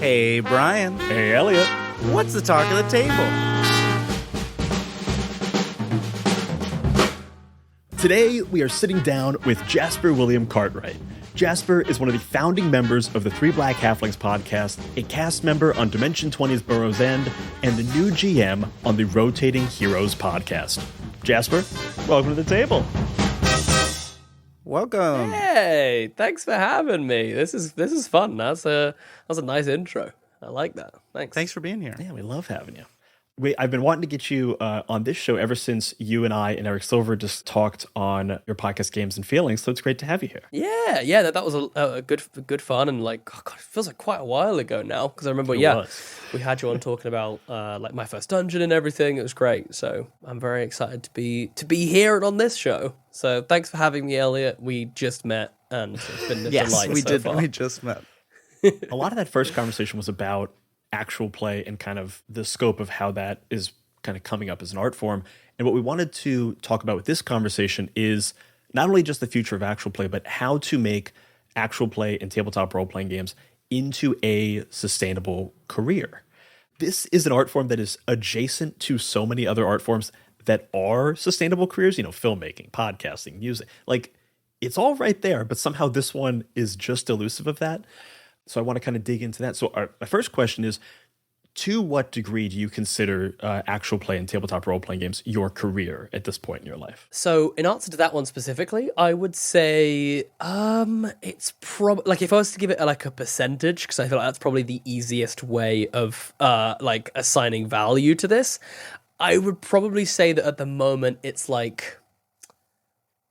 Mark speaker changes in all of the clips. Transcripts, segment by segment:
Speaker 1: Hey, Brian.
Speaker 2: Hey, Elliot.
Speaker 1: What's the talk of the table?
Speaker 2: Today, we are sitting down with Jasper William Cartwright. Jasper is one of the founding members of the Three Black Halflings podcast, a cast member on Dimension 20's Burrow's End, and the new GM on the Rotating Heroes podcast. Jasper, welcome to the table.
Speaker 1: Welcome.
Speaker 3: Hey, thanks for having me. This is fun. That's a nice intro. I like that. Thanks.
Speaker 1: Thanks for being here.
Speaker 2: Yeah, we love having you. I've been wanting to get you on this show ever since you and I and Eric Silver just talked on your podcast, Games and Feelings, so it's great to have you here.
Speaker 3: Yeah, that was a good fun, and like, oh God, it feels like quite a while ago now, because I remember, we had you on talking about like my first dungeon and everything. It was great, so I'm very excited to be here and on this show. So thanks for having me, Elliot. We just met, and it's been a delight so far.
Speaker 1: We just met.
Speaker 2: A lot of that first conversation was about actual play and kind of the scope of how that is kind of coming up as an art form. And what we wanted to talk about with this conversation is not only just the future of actual play, but how to make actual play and tabletop role-playing games into a sustainable career. This is an art form that is adjacent to so many other art forms that are sustainable careers, filmmaking, podcasting, music. Like, it's all right there, but somehow this one is just elusive of that. So I want to kind of dig into that. So my first question is, to what degree do you consider actual play and tabletop role-playing games your career at this point in your life?
Speaker 3: So in answer to that one specifically, I would say it's probably, like, if I was to give it a percentage, because I feel like that's probably the easiest way of assigning value to this, I would probably say that at the moment it's like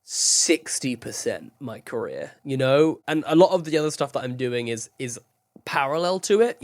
Speaker 3: 60% my career, and a lot of the other stuff that I'm doing is parallel to it,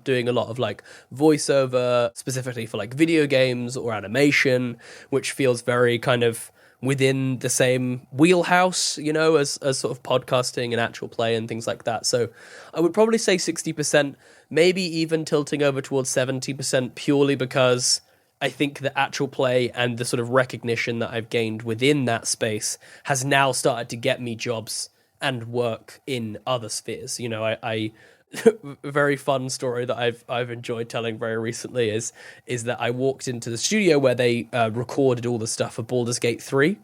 Speaker 3: doing a lot of like voiceover specifically for like video games or animation, which feels very kind of within the same wheelhouse, as sort of podcasting and actual play and things like that. So I would probably say 60%, maybe even tilting over towards 70%, purely because I think the actual play and the sort of recognition that I've gained within that space has now started to get me jobs and work in other spheres. I a very fun story that I've enjoyed telling very recently is that I walked into the studio where they recorded all the stuff for Baldur's Gate 3.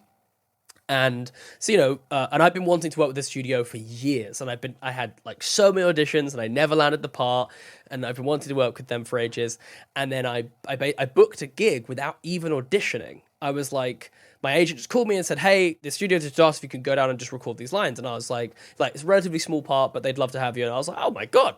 Speaker 3: And so, and I've been wanting to work with this studio for years, and I had like so many auditions, and I never landed the part, and I've been wanting to work with them for ages. And then I booked a gig without even auditioning. I was like, my agent just called me and said, "Hey, the studio just asked if you could go down and just record these lines." And I was like, it's a relatively small part, but they'd love to have you. And I was like, "Oh my God,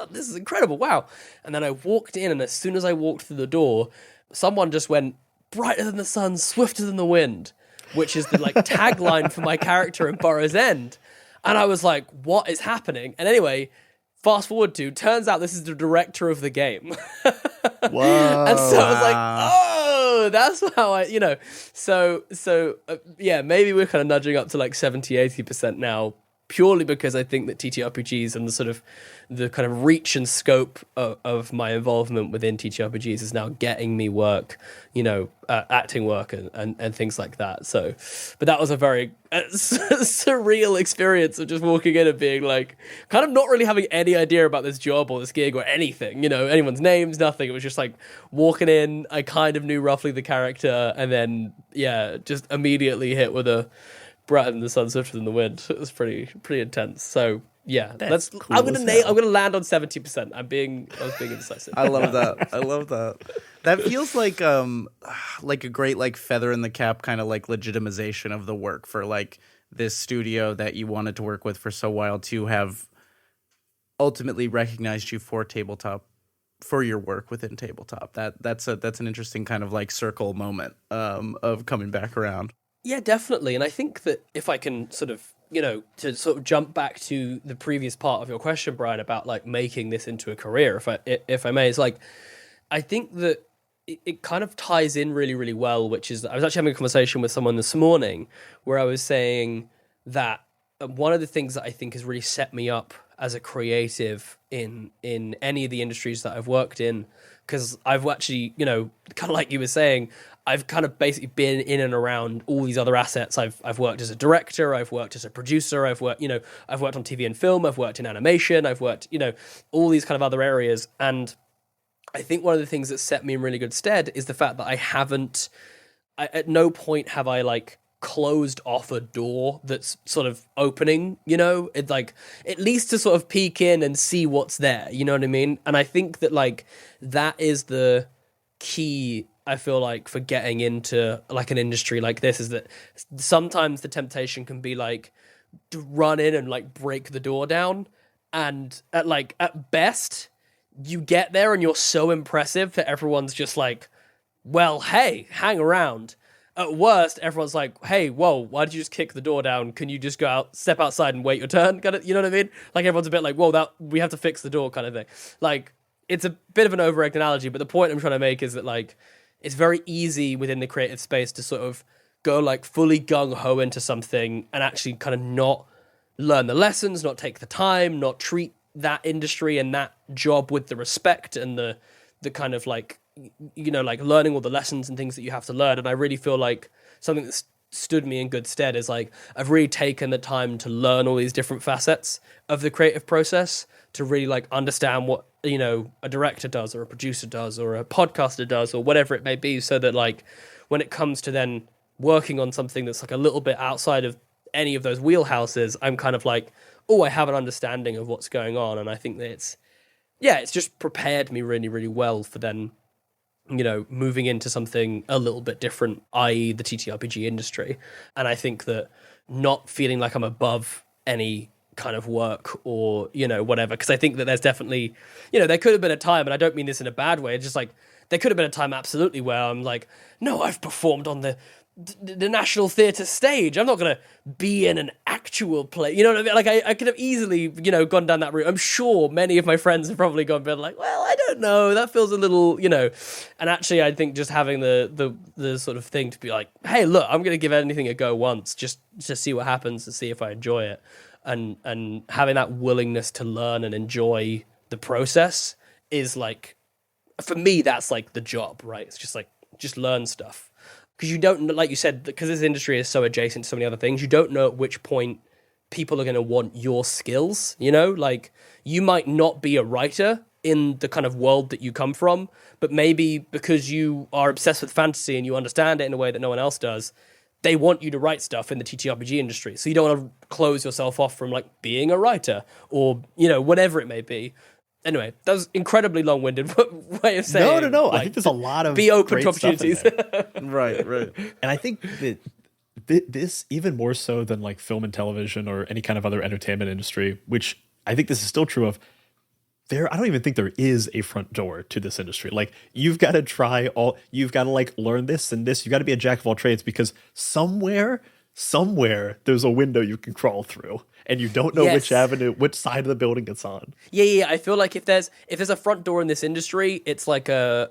Speaker 3: this is incredible, wow!" And then I walked in, and as soon as I walked through the door, someone just went, "Brighter than the sun, swifter than the wind," which is the like tagline for my character in Burrow's End. And I was like, what is happening? And anyway, fast forward turns out this is the director of the game.
Speaker 1: Whoa.
Speaker 3: And so I was like, oh, that's how yeah, maybe we're kind of nudging up to like 70-80% now, purely because I think that TTRPGs and the kind of reach and scope of my involvement within TTRPGs is now getting me work, acting work and things like that. So, but that was a very surreal experience of just walking in and being like, kind of not really having any idea about this job or this gig or anything, anyone's names, nothing. It was just like walking in, I kind of knew roughly the character, and then, just immediately hit with a brighter than the sun, swifter than the wind. It was pretty intense. So yeah,
Speaker 2: cool.
Speaker 3: I'm gonna land on 70%. I was being indecisive.
Speaker 1: I love that. That feels like a great like feather in the cap kind of like legitimization of the work for like this studio that you wanted to work with for so while to have ultimately recognized you for tabletop, for your work within tabletop. That's an interesting kind of like circle moment of coming back around.
Speaker 3: Yeah, definitely. And I think that if I can sort of, to sort of jump back to the previous part of your question, Brian, about like making this into a career, if I may, it's like, I think that it kind of ties in really, really well, which is, I was actually having a conversation with someone this morning where I was saying that one of the things that I think has really set me up as a creative in any of the industries that I've worked in, because I've actually, you know, kind of like you were saying, I've kind of basically been in and around all these other assets. I've worked as a director, I've worked as a producer, I've worked on TV and film, I've worked in animation, I've worked, you know, all these kind of other areas. And I think one of the things that set me in really good stead is the fact that at no point have I like closed off a door that's sort of opening, you know, it like at least to sort of peek in and see what's there, you know what I mean? And I think that like that is the key, I feel like, for getting into like an industry like this, is that sometimes the temptation can be like to run in and like break the door down, and at best you get there and you're so impressive that everyone's just like, well, hey, hang around. At worst, everyone's like, hey, whoa, why did you just kick the door down? Can you just go out, step outside and wait your turn? You know what I mean? Like, everyone's a bit like, whoa, we have to fix the door kind of thing. Like, it's a bit of an over-egged analogy, but the point I'm trying to make is that, like, it's very easy within the creative space to sort of go, like, fully gung-ho into something and actually kind of not learn the lessons, not take the time, not treat that industry and that job with the respect and the kind of, like, you know, like learning all the lessons and things that you have to learn. And I really feel like something that stood me in good stead is like I've really taken the time to learn all these different facets of the creative process to really like understand what, you know, a director does or a producer does or a podcaster does or whatever it may be, so that like when it comes to then working on something that's like a little bit outside of any of those wheelhouses, I'm kind of like, oh, I have an understanding of what's going on. And I think that it's just prepared me really, really well for then, you know, moving into something a little bit different, i.e. the TTRPG industry. And I think that not feeling like I'm above any kind of work or, you know, whatever, because I think that there's definitely, you know, there could have been a time, and I don't mean this in a bad way, it's just like, there could have been a time absolutely where I'm like, no, I've performed on the National Theatre stage. I'm not going to be in an actual play. You know what I mean? Like, I could have easily, you know, gone down that route. I'm sure many of my friends have probably gone been like, well, I don't know. That feels a little, you know. And actually, I think just having the sort of thing to be like, hey, look, I'm going to give anything a go once, just to see what happens, to see if I enjoy it. And having that willingness to learn and enjoy the process is like, for me, that's like the job, right? It's just like, just learn stuff. Because you don't, like you said, because this industry is so adjacent to so many other things, you don't know at which point people are going to want your skills, you know? Like, you might not be a writer in the kind of world that you come from, but maybe because you are obsessed with fantasy and you understand it in a way that no one else does, they want you to write stuff in the TTRPG industry. So you don't want to close yourself off from, like, being a writer or, you know, whatever it may be. Anyway, that was incredibly long-winded way of saying.
Speaker 2: No.
Speaker 3: Like,
Speaker 2: I think there's a lot of
Speaker 3: be open
Speaker 2: great
Speaker 3: to opportunities.
Speaker 1: Right.
Speaker 2: And I think that this, even more so than like film and television or any kind of other entertainment industry, which I think this is still true of, I don't even think there is a front door to this industry. Like, you've got to you've got to like learn this and this. You've got to be a jack of all trades, because somewhere there's a window you can crawl through, and you don't know which side of the building it's on.
Speaker 3: Yeah. I feel like if there's a front door in this industry, it's like a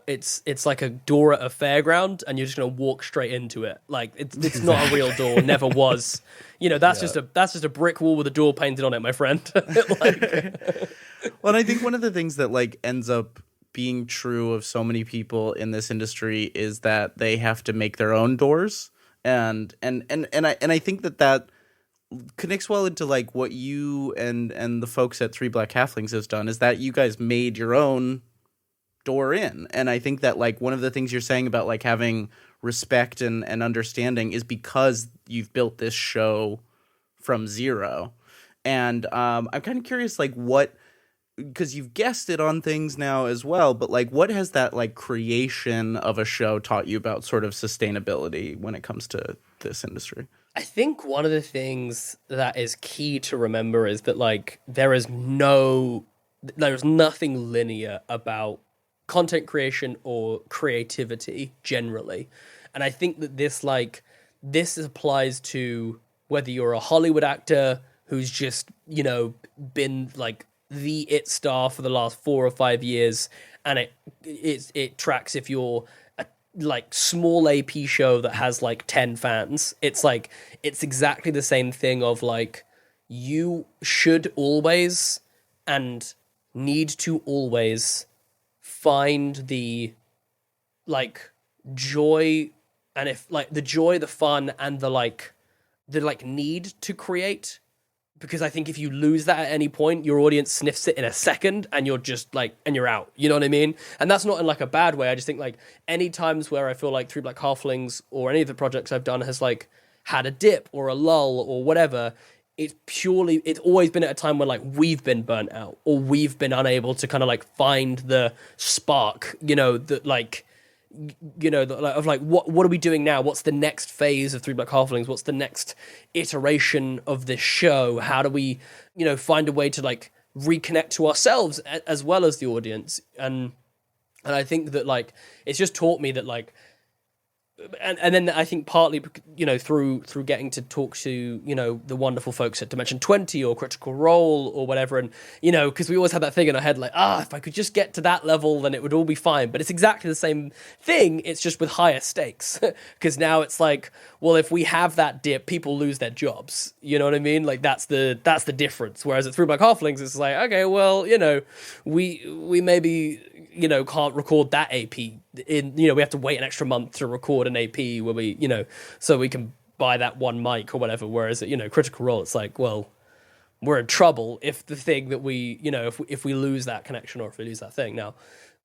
Speaker 3: door at a fairground, and you're just gonna walk straight into it. Like, it's not a real door, never was. You know, that's just a brick wall with a door painted on it, my friend.
Speaker 1: Well, and I think one of the things that like ends up being true of so many people in this industry is that they have to make their own doors. And I think that connects well into like what you and the folks at Three Black Halflings has done, is that you guys made your own door in. And I think that like one of the things you're saying about like having respect and understanding is because you've built this show from zero. And I'm kind of curious, like, what, because you've guessed it on things now as well, but like what has that like creation of a show taught you about sort of sustainability when it comes to this industry?
Speaker 3: I think one of the things that is key to remember is that like there's nothing linear about content creation or creativity generally. And I think that this applies to whether you're a Hollywood actor who's just, you know, been like the it star for the last 4 or 5 years, and it tracks if you're a like small AP show that has like 10 fans. It's exactly the same thing of like, you should always and need to always find the like joy, and if like the joy, the fun, and the need to create. Because I think if you lose that at any point, your audience sniffs it in a second and you're just like, and you're out. You know what I mean? And that's not in like a bad way. I just think like any times where I feel like Three Black Halflings or any of the projects I've done has like had a dip or a lull or whatever, it's always been at a time when like we've been burnt out or we've been unable to kind of like find the spark, that like, of like, what are we doing now? What's the next phase of Three Black Halflings? What's the next iteration of this show? How do we, find a way to like reconnect to ourselves as well as the audience? And I think that like, it's just taught me that like, and then I think partly, through getting to talk to, the wonderful folks at Dimension 20 or Critical Role or whatever. And, because we always had that thing in our head, like, if I could just get to that level, then it would all be fine. But it's exactly the same thing. It's just with higher stakes. Because now it's like, well, if we have that dip, people lose their jobs. You know what I mean? Like that's the difference. Whereas at Three Black Halflings, it's like, okay, well, we maybe, can't record that AP we have to wait an extra month to record an AP where we, so we can buy that one mic or whatever. Whereas at, Critical Role, it's like, well, we're in trouble if the thing that we, if we lose that connection or if we lose that thing now.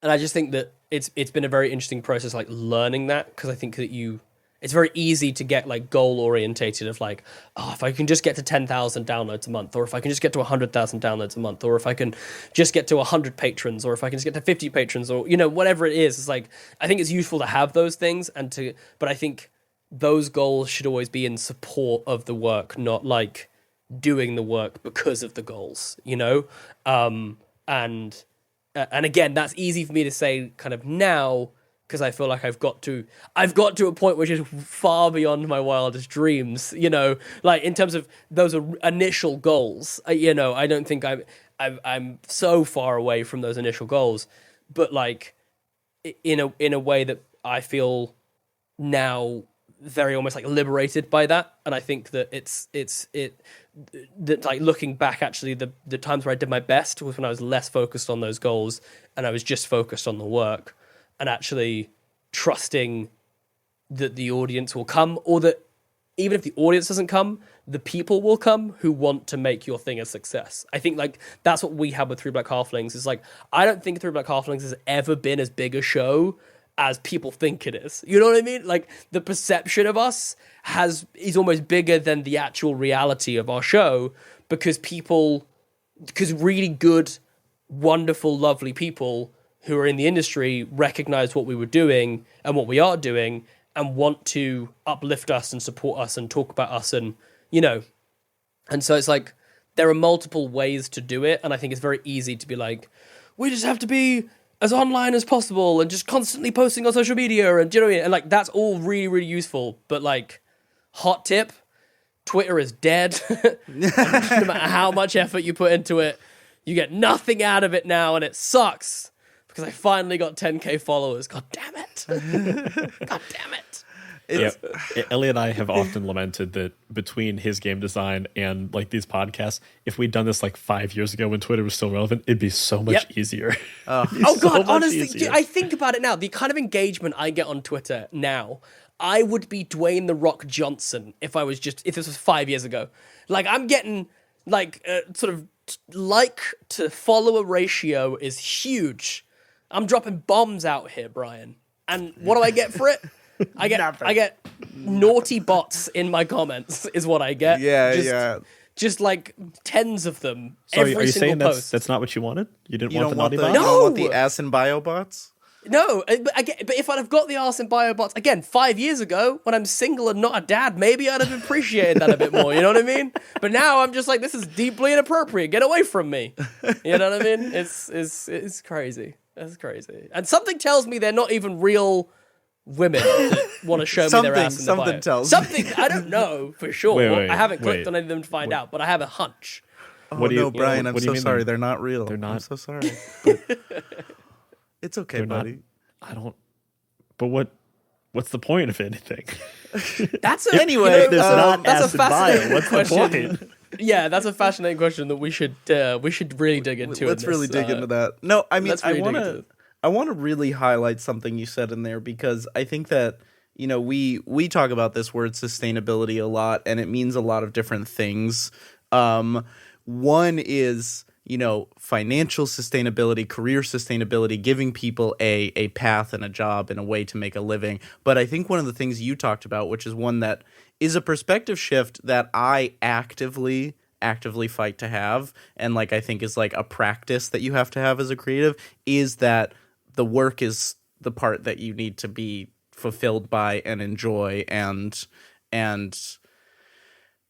Speaker 3: And I just think that it's been a very interesting process, like learning that, because I think that it's very easy to get like goal orientated of like, if I can just get to 10,000 downloads a month, or if I can just get to 100,000 downloads a month, or if I can just get to 100 patrons, or if I can just get to 50 patrons, or, whatever it is. It's like, I think it's useful to have those things but I think those goals should always be in support of the work, not like doing the work because of the goals, and again, that's easy for me to say kind of now, because I feel like I've got to a point which is far beyond my wildest dreams, like in terms of those initial goals. I don't think I'm so far away from those initial goals, but like in a way that I feel now very almost like liberated by that. And I think that that like looking back, actually the times where I did my best was when I was less focused on those goals and I was just focused on the work. And actually trusting that the audience will come, or that even if the audience doesn't come, the people will come who want to make your thing a success. I think like that's what we have with Three Black Halflings. Is like, I don't think Three Black Halflings has ever been as big a show as people think it is. You know what I mean? Like the perception of us is almost bigger than the actual reality of our show, because really good, wonderful, lovely people who are in the industry recognize what we were doing and what we are doing and want to uplift us and support us and talk about us and, and so it's like, there are multiple ways to do it. And I think it's very easy to be like, we just have to be as online as possible and just constantly posting on social media. And do you know what I mean? And like, that's all really, really useful. But like, hot tip, Twitter is dead. No matter how much effort you put into it, you get nothing out of it now. And it sucks. Because I finally got 10K followers. God damn it. God damn it.
Speaker 2: Elliot and I have often lamented that between his game design and like these podcasts, if we'd done this like 5 years ago when Twitter was still relevant, it'd be so much easier.
Speaker 3: God, honestly, dude, I think about it now. The kind of engagement I get on Twitter now, I would be Dwayne The Rock Johnson if this was 5 years ago. Like I'm getting like sort of like to follower ratio is huge. I'm dropping bombs out here, Brian. And what do I get for it? I get naughty bots in my comments is what I get. Just like tens of them.
Speaker 2: So
Speaker 3: every
Speaker 2: are you
Speaker 3: single
Speaker 2: saying
Speaker 3: post.
Speaker 2: that's not what you wanted? You didn't want the naughty bots?
Speaker 1: You don't want the ass and bio bots?
Speaker 3: No, but if I'd have got the arse and bio bots, again, 5 years ago, when I'm single and not a dad, maybe I'd have appreciated that a bit more, you know what I mean? But now I'm just like, this is deeply inappropriate, get away from me. You know what I mean? It's crazy. That's crazy. And something tells me they're not even real women that want to show me their ass in the bio.
Speaker 1: Something tells
Speaker 3: me. I don't know for sure.
Speaker 2: Wait,
Speaker 3: I haven't clicked on any of them to find out, but I have a hunch.
Speaker 1: Brian, I'm so sorry. They're not real.
Speaker 2: They're not.
Speaker 1: I'm so sorry. But it's okay, buddy.
Speaker 2: But what's the point of anything?
Speaker 3: That's
Speaker 1: anyway.
Speaker 2: There's not
Speaker 3: that's
Speaker 2: ass
Speaker 3: a
Speaker 2: and bio.
Speaker 3: fascinating
Speaker 2: What's
Speaker 3: question.
Speaker 2: the point?
Speaker 3: Yeah, that's a fascinating question that we should really dig into.
Speaker 1: Let's really dig into that. No, I mean,
Speaker 3: really
Speaker 1: I want to really highlight something you said in there, because I think that, you know, we talk about this word sustainability a lot, and it means a lot of different things. One is, you know, financial sustainability, career sustainability, giving people a path and a job and a way to make a living. But I think one of the things you talked about, which is one that is a perspective shift that I actively fight to have, and like I think is like a practice that you have to have as a creative, is that the work is the part that you need to be fulfilled by and enjoy, and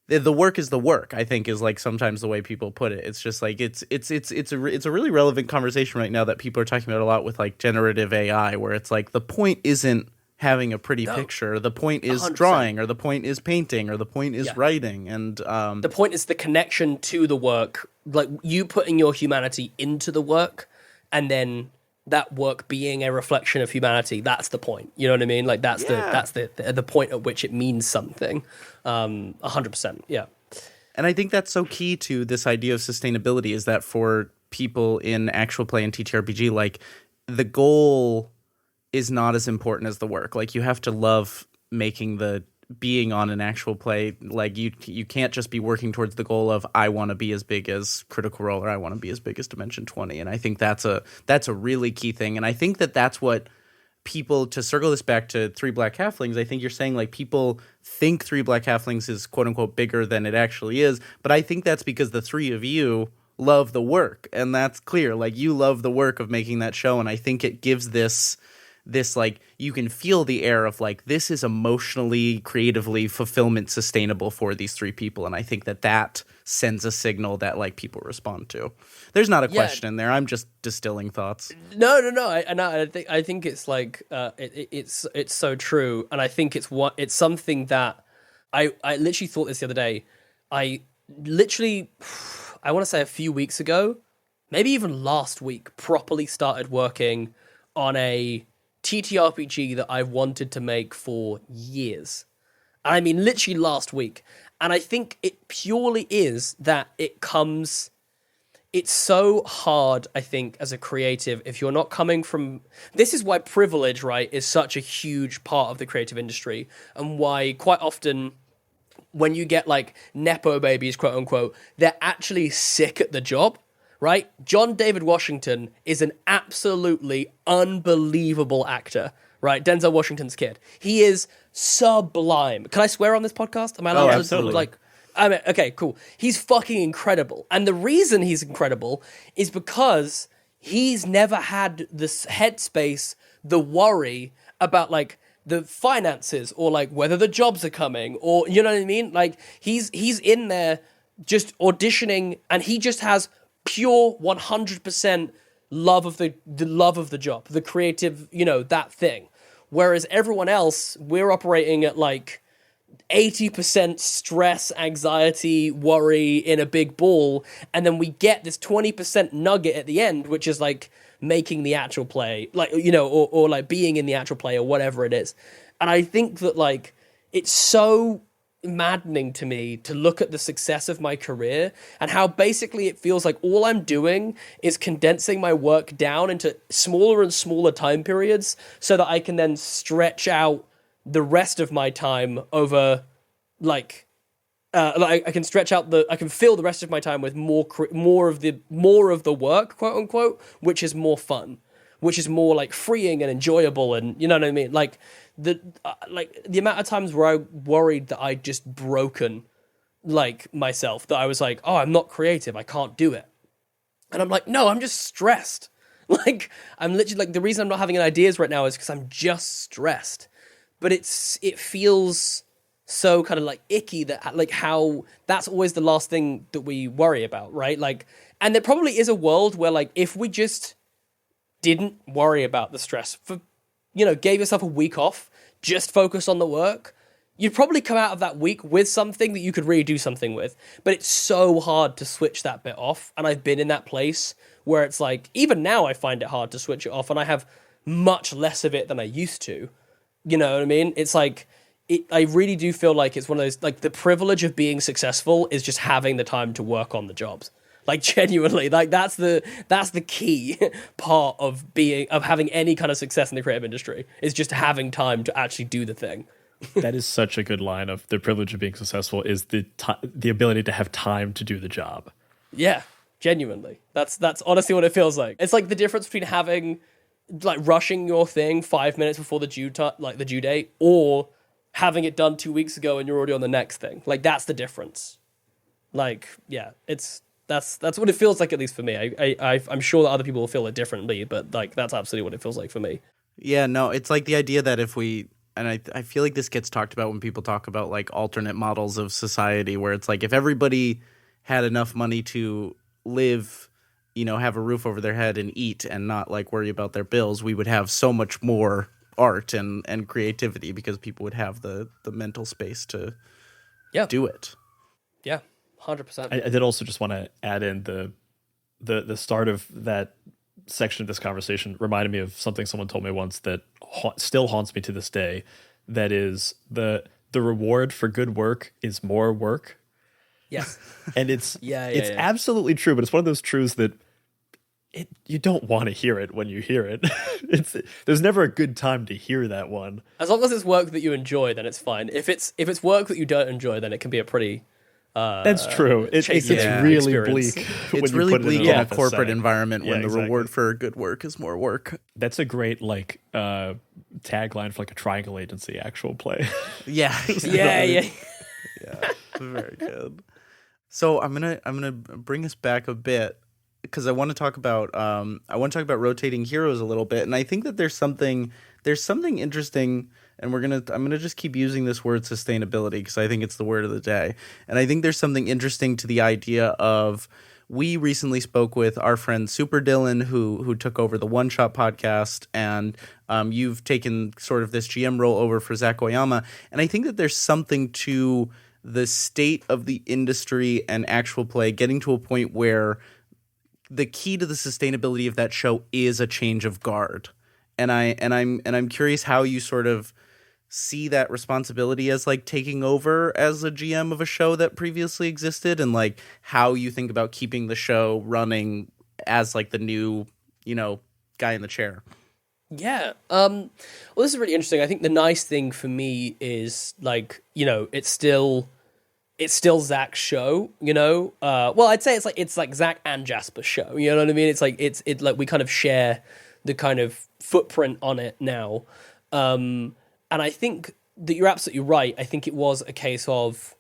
Speaker 1: the work is the work, I think, is like sometimes the way people put it. It's just like it's a really relevant conversation right now that people are talking about a lot with like generative AI, where it's like the point isn't having a pretty picture, the point is 100%. Drawing, or the point is painting, or the point is writing, and
Speaker 3: the point is the connection to the work, like you putting your humanity into the work, and then that work being a reflection of humanity. That's the point. You know what I mean? Like that's the point at which it means something. 100%. Yeah.
Speaker 1: And I think that's so key to this idea of sustainability, is that for people in actual play and TTRPG, like the goal is not as important as the work. Like you have to love being on an actual play. Like you can't just be working towards the goal of, I want to be as big as Critical Role, or I want to be as big as Dimension 20. And I think that's a really key thing. And I think that's what people, to circle this back to Three Black Halflings, I think you're saying like people think Three Black Halflings is quote unquote bigger than it actually is. But I think that's because the three of you love the work, and that's clear. Like you love the work of making that show. And I think it gives this like, you can feel the air of like, this is emotionally, creatively, fulfillment sustainable for these three people. And I think that sends a signal that like people respond to. There's not a question in there. I'm just distilling thoughts.
Speaker 3: No. I think it's like it's so true, and I think it's something that I literally thought this the other day. I want to say a few weeks ago, maybe even last week, properly started working on a TTRPG that I've wanted to make for years. I mean, literally last week. And I think it purely is that it's so hard, I think, as a creative, if you're not coming from... This is why privilege, right, is such a huge part of the creative industry, and why quite often when you get like Nepo babies, quote unquote, they're actually sick at the job. Right? John David Washington is an absolutely unbelievable actor, right? Denzel Washington's kid. He is sublime. Can I swear on this podcast? Am I allowed to?
Speaker 2: Absolutely.
Speaker 3: Like, I mean, okay, cool. He's fucking incredible. And the reason he's incredible is because he's never had this headspace, the worry about like the finances, or like whether the jobs are coming, or you know what I mean? Like he's in there just auditioning, and he just has pure 100% love of the job, the creative, you know, that thing. Whereas everyone else, we're operating at like 80% stress, anxiety, worry in a big ball, and then we get this 20% nugget at the end, which is like making the actual play, like, you know, or like being in the actual play, or whatever it is. And I think that like it's so maddening to me to look at the success of my career and how basically it feels like all I'm doing is condensing my work down into smaller and smaller time periods so that I can then stretch out the rest of my time over like I can fill the rest of my time with more of the work, quote unquote, which is more fun, which is more like freeing and enjoyable, and you know what I mean? Like the amount of times where I worried that I'd just broken like myself, that I was like, oh, I'm not creative, I can't do it. And I'm like, no, I'm just stressed. Like I'm literally like, the reason I'm not having any ideas right now is because I'm just stressed. But it feels so kind of like icky that like how that's always the last thing that we worry about, right? Like, and there probably is a world where like if we just didn't worry about the stress, for, you know, gave yourself a week off, just focus on the work, you'd probably come out of that week with something that you could really do something with. But it's so hard to switch that bit off. And I've been in that place where it's like, even now I find it hard to switch it off, and I have much less of it than I used to. You know what I mean? It's like, I really do feel like it's one of those, like, the privilege of being successful is just having the time to work on the jobs. Like, genuinely, like, that's the key part of having any kind of success in the creative industry, is just having time to actually do the thing.
Speaker 2: That is such a good line of the privilege of being successful is the ability to have time to do the job.
Speaker 3: Yeah, genuinely. That's honestly what it feels like. It's like the difference between having, like, rushing your thing 5 minutes before the due date, or having it done 2 weeks ago and you're already on the next thing. Like, that's the difference. Like, yeah, that's what it feels like, at least for me. I'm sure that other people will feel it differently, but, like, that's absolutely what it feels like for me.
Speaker 1: Yeah, no, it's like the idea that if we, and I feel like this gets talked about when people talk about, like, alternate models of society, where it's like, if everybody had enough money to live, have a roof over their head and eat and not, like, worry about their bills, we would have so much more art and creativity, because people would have the mental space to do it.
Speaker 3: Yeah, 100%.
Speaker 2: I did also just want to add in the start of that section of this conversation reminded me of something someone told me once that still haunts me to this day. That is, the reward for good work is more work.
Speaker 3: Yes.
Speaker 2: And it's
Speaker 3: it's
Speaker 2: absolutely true, but it's one of those truths that you don't want to hear it when you hear it. There's never a good time to hear that one.
Speaker 3: As long as it's work that you enjoy, then it's fine. If it's work that you don't enjoy, then it can be a pretty
Speaker 2: that's true. It's really
Speaker 3: experience.
Speaker 2: bleak.
Speaker 1: It's really bleak in a corporate environment when the reward for good work is more work.
Speaker 2: That's a great, like, tagline for, like, a triangle agency actual play.
Speaker 1: Yeah.
Speaker 3: Yeah.
Speaker 1: Very good. So I'm gonna bring us back a bit, because I want to talk about rotating heroes a little bit, and I think that there's something interesting, and I'm gonna just keep using this word sustainability, because I think it's the word of the day, and I think there's something interesting to the idea of. We recently spoke with our friend Super Dylan, who took over the One Shot podcast, and you've taken sort of this GM role over for Zach Oyama, and I think that there's something to the state of the industry and actual play getting to a point where the key to the sustainability of that show is a change of guard. And I'm curious how you sort of see that responsibility as, like, taking over as a GM of a show that previously existed, and, like, how you think about keeping the show running as, like, the new, guy in the chair.
Speaker 3: Yeah. Well, this is really interesting. I think the nice thing for me is, like, it's still Zach's show, well, I'd say it's like Zach and Jasper's show, you know what I mean? It's like, it's like we kind of share the kind of footprint on it now. And I think that you're absolutely right. I think it was a case of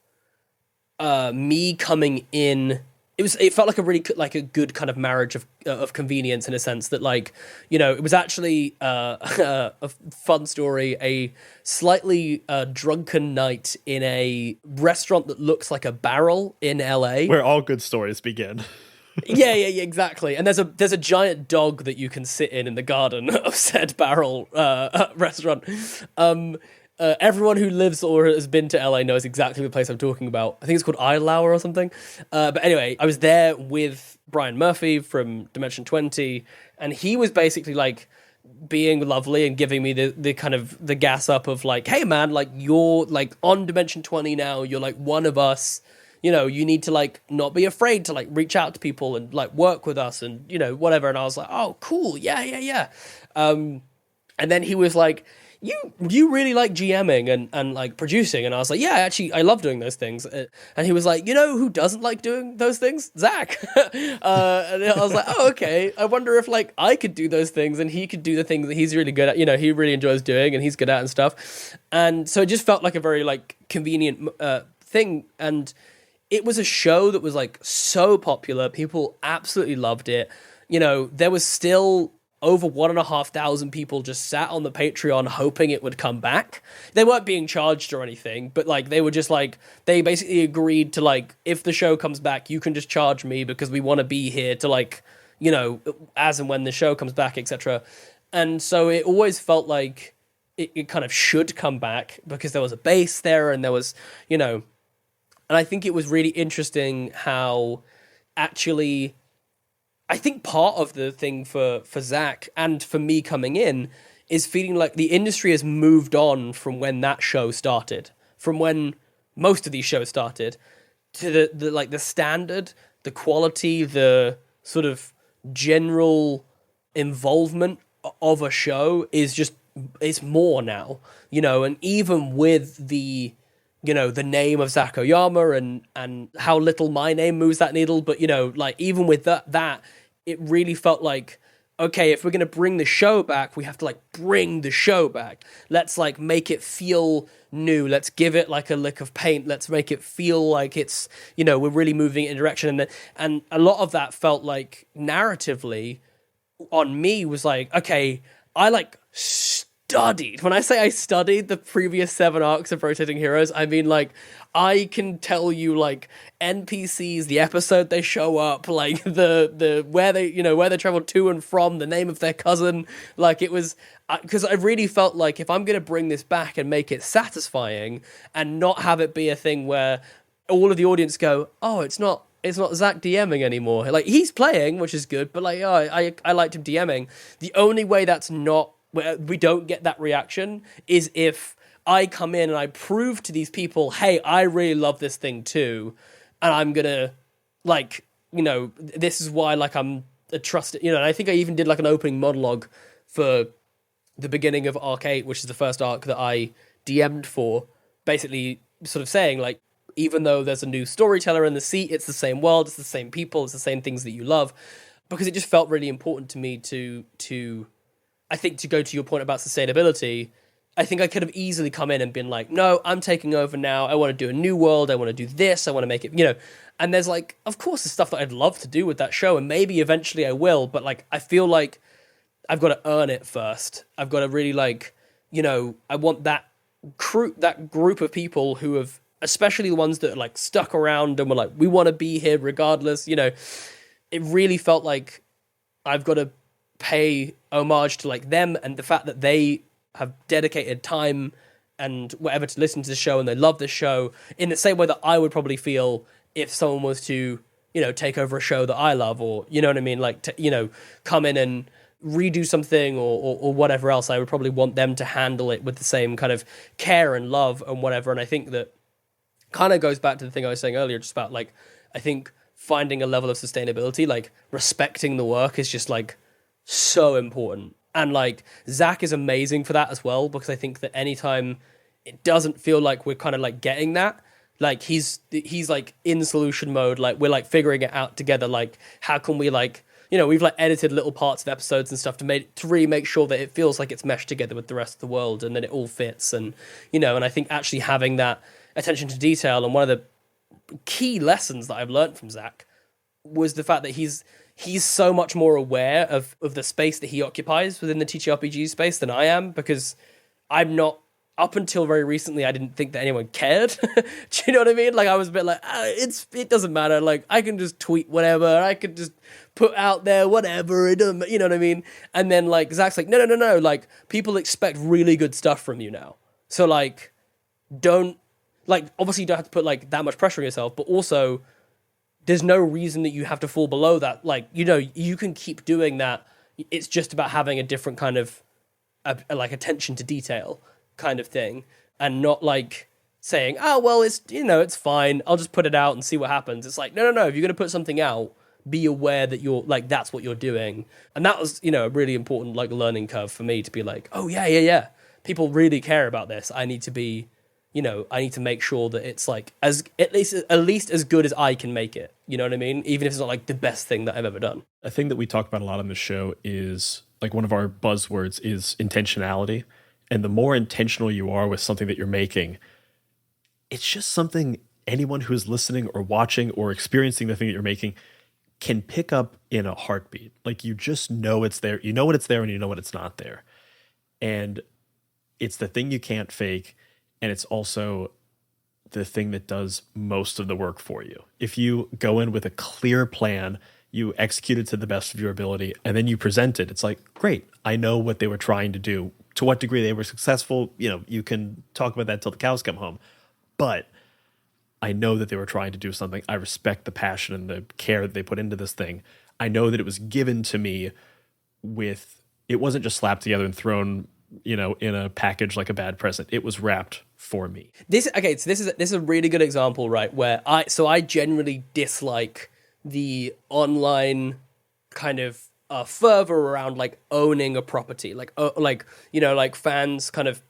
Speaker 3: me coming in. It felt like a good kind of marriage of convenience, in a sense that, like, it was actually a fun story, a slightly drunken night in a restaurant that looks like a barrel in LA,
Speaker 2: where all good stories begin.
Speaker 3: yeah, exactly. And there's a giant dog that you can sit in the garden of said barrel restaurant. Everyone who lives or has been to LA knows exactly the place I'm talking about. I think it's called Idlehour or something. But anyway, I was there with Brian Murphy from Dimension 20, and he was basically, like, being lovely and giving me the kind of the gas up of, like, hey man, like, you're, like, on Dimension 20 now, you're, like, one of us. You need to, like, not be afraid to, like, reach out to people and, like, work with us and, whatever. And I was like, oh, cool. Yeah. And then he was like, you really like GMing and like producing. And I was like, yeah, I love doing those things. And he was like, who doesn't like doing those things? Zach. And I was like, oh, okay. I wonder if, like, I could do those things and he could do the things that he's really good at, he really enjoys doing and he's good at and stuff. And so it just felt like a very, like, convenient thing. And it was a show that was, like, so popular. People absolutely loved it. There was still over 1,500 people just sat on the Patreon hoping it would come back. They weren't being charged or anything, but, like, they were just, like, they basically agreed to, like, if the show comes back, you can just charge me because we want to be here to, like, as and when the show comes back, etc. And so it always felt like it kind of should come back because there was a base there and there was, and I think it was really interesting how actually, I think part of the thing for Zach and for me coming in is feeling like the industry has moved on from when that show started, from when most of these shows started, to the like the standard, the quality, the sort of general involvement of a show is just, it's more now, you know. And even with the, you know, the name of Zach Oyama and how little my name moves that needle, but, you know, like even with that it really felt like, okay, if we're going to bring the show back, we have to like bring the show back. Let's like make it feel new. Let's give it like a lick of paint. Let's make it feel like it's, you know, we're really moving in a direction. And a lot of that felt like narratively on me was like, okay, I like studied. When I say I studied the previous 7 arcs of Rotating Heroes, I mean like I can tell you like NPCs, the episode they show up, like the where they, you know, where they travel to and from, the name of their cousin. Like it was, because I really felt like if I'm going to bring this back and make it satisfying and not have it be a thing where all of the audience go, oh, it's not Zach DMing anymore. Like he's playing, which is good, but like, oh, I liked him DMing. The only way that's not, where we don't get that reaction is if I come in and I prove to these people, hey, I really love this thing too, and I'm gonna, like, you know, this is why, like, I'm a trusted, you know. And I think I even did like an opening monologue for the beginning of Arc 8, which is the first arc that I DM'd for, basically sort of saying like, even though there's a new storyteller in the seat, it's the same world, it's the same people, it's the same things that you love, because it just felt really important to me to I think, to go to your point about sustainability, I think I could have easily come in and been like, no, I'm taking over now. I want to do a new world. I want to do this. I want to make it, you know. And there's like, of course, there's stuff that I'd love to do with that show, and maybe eventually I will. But like, I feel like I've got to earn it first. I've got to really like, you know, I want that group of people who have, especially the ones that are like stuck around and were like, we want to be here regardless. You know, it really felt like I've got to pay homage to like them, and the fact that they have dedicated time and whatever to listen to the show, and they love this show in the same way that I would probably feel if someone was to, you know, take over a show that I love, or, you know what I mean, like, to, you know, come in and redo something or whatever else. I would probably want them to handle it with the same kind of care and love and whatever. And I think that kind of goes back to the thing I was saying earlier, just about like, I think finding a level of sustainability, like respecting the work, is just like so important. And like Zach is amazing for that as well, because I think that anytime it doesn't feel like we're kind of like getting that, like he's like in solution mode, like we're like figuring it out together, like how can we, like, you know, we've like edited little parts of episodes and stuff to really make sure that it feels like it's meshed together with the rest of the world, and then it all fits. And, you know, and I think actually having that attention to detail, and one of the key lessons that I've learned from Zach was the fact that he's so much more aware of the space that he occupies within the TTRPG space than I am, because I'm not, up until very recently, I didn't think that anyone cared. Do you know what I mean? Like, I was a bit like, it doesn't matter. Like, I can just tweet whatever. I could just put out there whatever. It doesn't, you know what I mean? And then, like, Zach's like, no. Like, people expect really good stuff from you now. So, like, don't, like, obviously you don't have to put, like, that much pressure on yourself, but also there's no reason that you have to fall below that. Like, you know, you can keep doing that. It's just about having a different kind of, like, attention to detail kind of thing, and not, like, saying, oh, well, it's, you know, it's fine, I'll just put it out and see what happens. It's like, no. If you're going to put something out, be aware that you're, like, that's what you're doing. And that was, you know, a really important, like, learning curve for me to be like, oh, yeah. People really care about this. I need to be, you know, I need to make sure that it's like at least as good as I can make it. You know what I mean? Even if it's not like the best thing that I've ever done.
Speaker 2: A thing that we talk about a lot on this show is, like, one of our buzzwords is intentionality. And the more intentional you are with something that you're making, it's just something anyone who's listening or watching or experiencing the thing that you're making can pick up in a heartbeat. Like, you just know it's there. You know when it's there, and you know when it's not there. And it's the thing you can't fake. And it's also the thing that does most of the work for you. If you go in with a clear plan, you execute it to the best of your ability, and then you present it, it's like, great, I know what they were trying to do. To what degree they were successful, you know, you can talk about that till the cows come home. But I know that they were trying to do something. I respect the passion and the care that they put into this thing. I know that it was given to me with, it wasn't just slapped together and thrown in a package like a bad present. It was wrapped for me.
Speaker 3: This is a really good example, right? Where I generally dislike the online kind of fervor around like owning a property, like fans kind of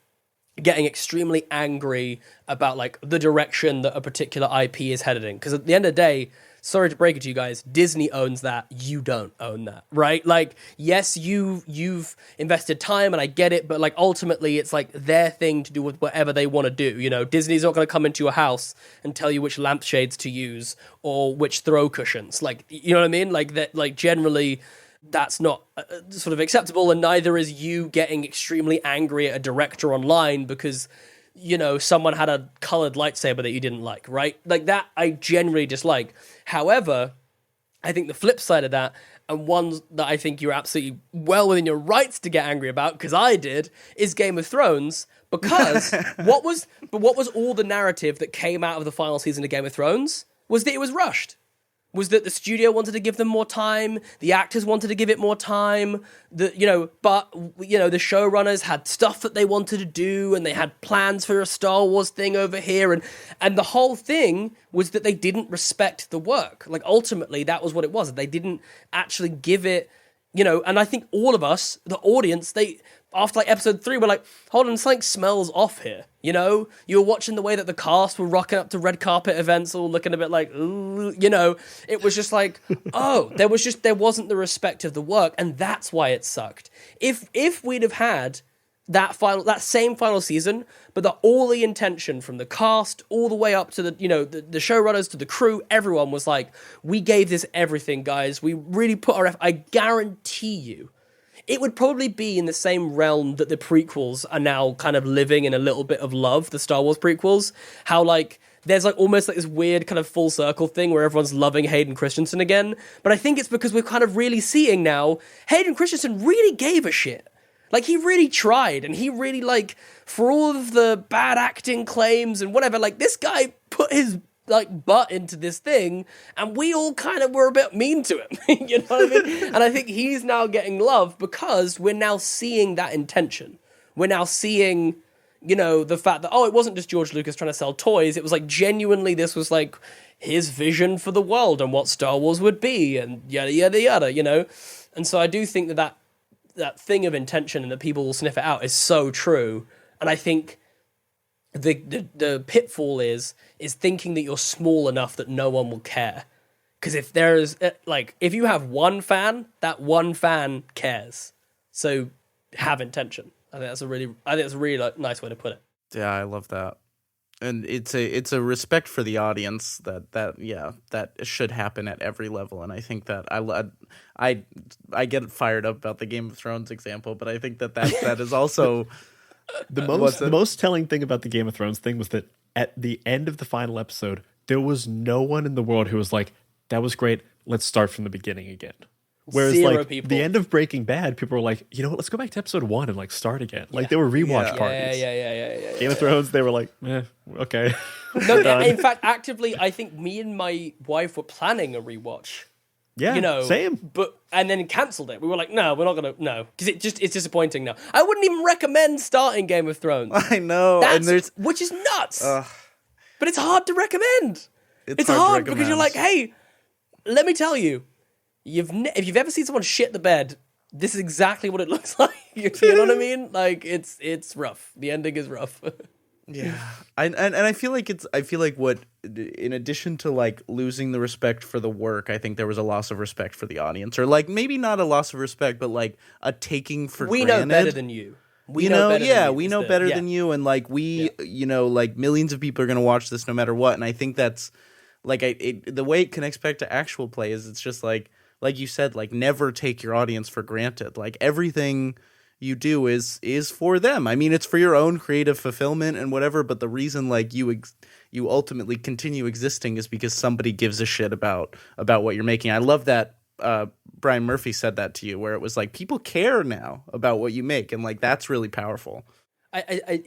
Speaker 3: getting extremely angry about like the direction that a particular IP is headed in. Because at the end of the day, sorry to break it to you guys, Disney owns that. You don't own that, right? Like, yes, you've invested time, and I get it, but like ultimately, it's like their thing to do with whatever they want to do. Disney's not going to come into your house and tell you which lampshades to use or which throw cushions. Like, you know what I mean? Like that. Like generally, that's not sort of acceptable, and neither is you getting extremely angry at a director online because someone had a colored lightsaber that you didn't like, right? Like that I generally dislike. However, I think the flip side of that, and one that I think you're absolutely well within your rights to get angry about, because I did, is Game of Thrones. Because what was all the narrative that came out of the final season of Game of Thrones was that it was rushed. Was that the studio wanted to give them more time, the actors wanted to give it more time, but the showrunners had stuff that they wanted to do, and they had plans for a Star Wars thing over here, and the whole thing was that they didn't respect the work. Like ultimately, that was what it was. They didn't actually give it, and I think all of us, the audience, after like episode 3, we're like, hold on, something smells off here. You were watching the way that the cast were rocking up to red carpet events, all looking a bit like, ooh, it was just like, oh, there wasn't the respect of the work, and that's why it sucked. If we'd have had that same final season, but all the intention from the cast all the way up to the showrunners to the crew, everyone was like, we gave this everything, guys. We really put our effort. I guarantee you, it would probably be in the same realm that the prequels are now kind of living in a little bit of love, the Star Wars prequels. How, like, there's like almost like this weird kind of full circle thing where everyone's loving Hayden Christensen again. But I think it's because we're kind of really seeing now, Hayden Christensen really gave a shit. Like, he really tried, and he really, like, for all of the bad acting claims and whatever, like, this guy put his butt into this thing, and we all kind of were a bit mean to him. You know what I mean? And I think he's now getting love because we're now seeing that intention. We're now seeing, the fact that, it wasn't just George Lucas trying to sell toys. It was like genuinely this was like his vision for the world and what Star Wars would be, and yada, yada, yada, And so I do think that thing of intention and that people will sniff it out is so true. And I think the pitfall is thinking that you're small enough that no one will care. Because if you have one fan, that one fan cares. So have intention. I think that's a really nice way to put it.
Speaker 1: Yeah, I love that. And it's a respect for the audience that should happen at every level. And I think that I get fired up about the Game of Thrones example, but I think that is also
Speaker 2: the most telling thing about the Game of Thrones thing was that at the end of the final episode, there was no one in the world who was like, that was great, let's start from the beginning again. Whereas
Speaker 3: Zero
Speaker 2: like
Speaker 3: people.
Speaker 2: The end of Breaking Bad, people were like, you know what, let's go back to episode 1 and like start again. Like they were rewatch parties.
Speaker 3: Yeah.
Speaker 2: Game of Thrones, they were like, okay.
Speaker 3: No, in fact, actively, I think me and my wife were planning a rewatch.
Speaker 2: Yeah, same.
Speaker 3: And then cancelled it. We were like, no, we're not gonna, because it's disappointing now. I wouldn't even recommend starting Game of Thrones.
Speaker 1: I know,
Speaker 3: which is nuts. But it's hard to recommend. It's hard because you're like, hey, let me tell you, if you've ever seen someone shit the bed, this is exactly what it looks like. You know what I mean? Like it's rough. The ending is rough.
Speaker 1: Yeah, and I feel like what, in addition to like losing the respect for the work, I think there was a loss of respect for the audience, or like maybe not a loss of respect, but like a taking for granted.
Speaker 3: We know better than you.
Speaker 1: We know better than you, and like like millions of people are gonna watch this no matter what. And I think that's like the way it connects back to actual play is it's just like you said, like never take your audience for granted. Like everything you do is for them. I mean, it's for your own creative fulfillment and whatever, but the reason like you ultimately continue existing is because somebody gives a shit about what you're making. I love that Brian Murphy said that to you, where it was like people care now about what you make, and like that's really powerful.
Speaker 3: I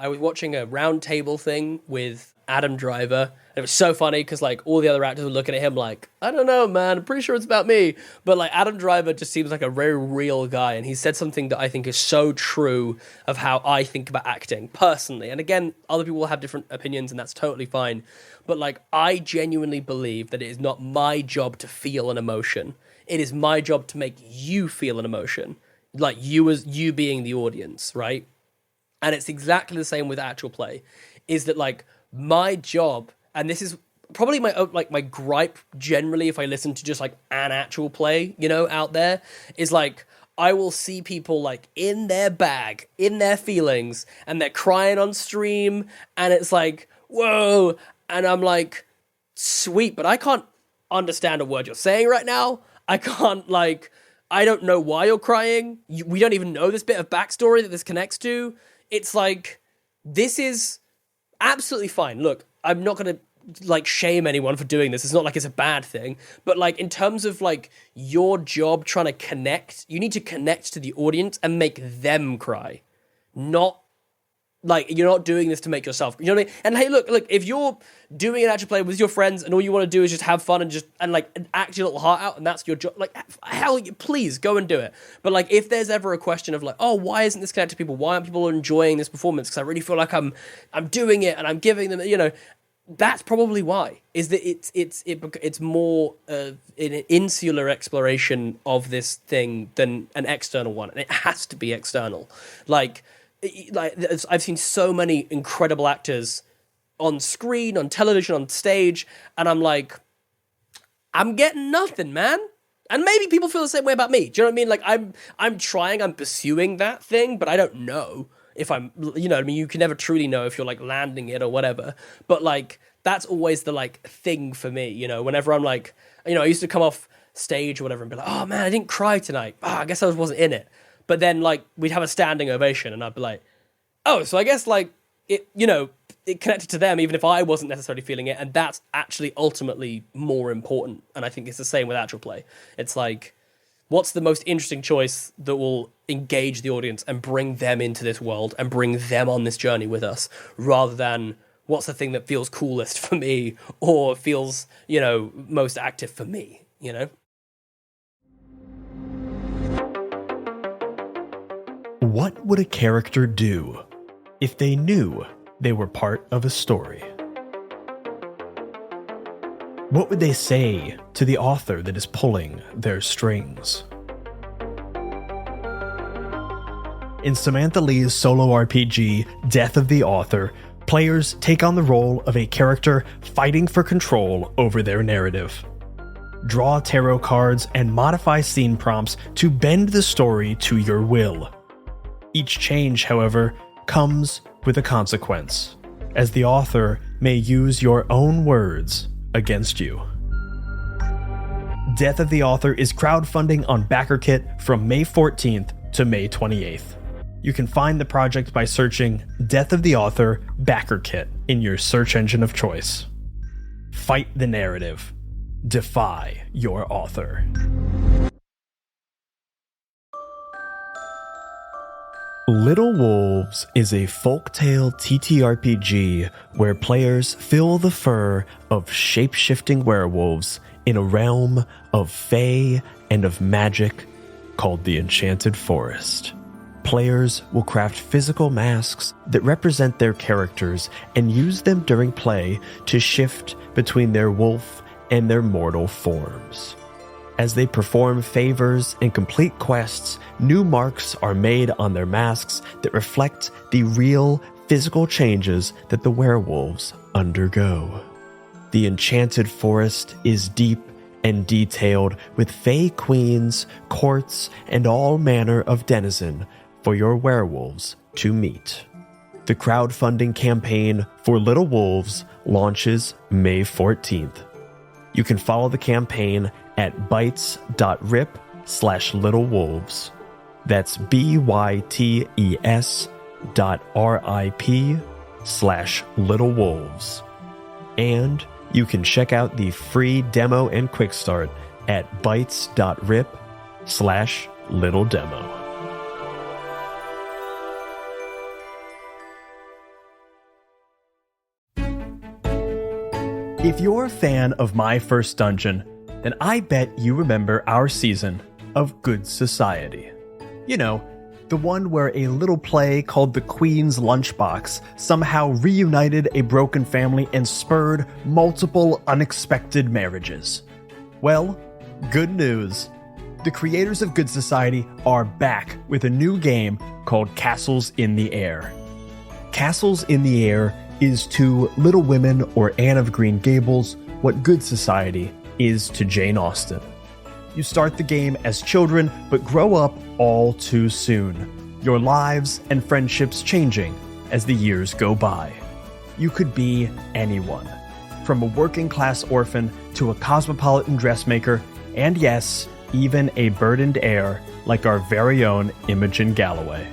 Speaker 3: was watching a round table thing with Adam Driver. And it was so funny because like all the other actors were looking at him like, I don't know, man, I'm pretty sure it's about me. But like Adam Driver just seems like a very real guy, and he said something that I think is so true of how I think about acting personally. And again, other people will have different opinions, and that's totally fine. But like, I genuinely believe that it is not my job to feel an emotion. It is my job to make you feel an emotion, like you being the audience, right? And it's exactly the same with actual play, is that like my job, and this is probably my gripe generally if I listen to just like an actual play, you know, out there, is like I will see people like in their bag, in their feelings, and they're crying on stream, and it's like, whoa, and I'm like, sweet, but I can't understand a word you're saying right now. I can't, like, I don't know why you're crying. We don't even know this bit of backstory that this connects to. It's like, this is absolutely fine. Look, I'm not going to, like, shame anyone for doing this. It's not like it's a bad thing. But, like, in terms of, like, your job trying to connect, you need to connect to the audience and make them cry. Not, like, you're not doing this to make yourself, you know what I mean? And hey, look, if you're doing an actual play with your friends and all you want to do is just have fun and like act your little heart out, and that's your job, like, hell, please go and do it. But like, if there's ever a question of like, oh, why isn't this connected to people? Why aren't people enjoying this performance? Because I really feel like I'm doing it and I'm giving them, you know, that's probably why. Is that it's more an insular exploration of this thing than an external one, and it has to be external. Like I've seen so many incredible actors on screen, on television, on stage, and I'm like, I'm getting nothing, man. And maybe people feel the same way about me. Do you know what I mean? Like I'm pursuing that thing, but I don't know if I'm, you know, I mean, you can never truly know if you're like landing it or whatever. But like, that's always the like thing for me, you know, whenever I'm like, you know, I used to come off stage or whatever and be like, oh man, I didn't cry tonight. Oh, I guess I wasn't in it. But then, like, we'd have a standing ovation, and I'd be like, oh, so I guess, like, it, you know, it connected to them, even if I wasn't necessarily feeling it, and that's actually ultimately more important. And I think it's the same with actual play. It's like, what's the most interesting choice that will engage the audience and bring them into this world and bring them on this journey with us, rather than what's the thing that feels coolest for me or feels, you know, most active for me, you know?
Speaker 2: What would a character do if they knew they were part of a story? What would they say to the author that is pulling their strings? In Samantha Lee's solo RPG, Death of the Author, players take on the role of a character fighting for control over their narrative. Draw tarot cards and modify scene prompts to bend the story to your will. Each change, however, comes with a consequence, as the author may use your own words against you. Death of the Author is crowdfunding on BackerKit from May 14th to May 28th. You can find the project by searching Death of the Author BackerKit in your search engine of choice. Fight the narrative. Defy your author. Little Wolves is a folktale TTRPG where players fill the fur of shape-shifting werewolves in a realm of fae and of magic called the Enchanted Forest. Players will craft physical masks that represent their characters and use them during play to shift between their wolf and their mortal forms. As they perform favors and complete quests, new marks are made on their masks that reflect the real physical changes that the werewolves undergo. The Enchanted Forest is deep and detailed with fae queens, courts, and all manner of denizen for your werewolves to meet. The crowdfunding campaign for Little Wolves launches May 14th. You can follow the campaign at bytes.rip/littlewolves. That's bytes.rip/littlewolves. And you can check out the free demo and quick start at bytes.rip/littledemo. If you're a fan of My First Dungeon, then I bet you remember our season of Good Society. You know, the one where a little play called The Queen's Lunchbox somehow reunited a broken family and spurred multiple unexpected marriages. Well, good news. The creators of Good Society are back with a new game called Castles in the Air. Castles in the Air is to Little Women or Anne of Green Gables what Good Society is to Jane Austen. You start the game as children, but grow up all too soon. Your lives and friendships changing as the years go by. You could be anyone, from a working class orphan to a cosmopolitan dressmaker, and yes, even a burdened heir like our very own Imogen Galloway.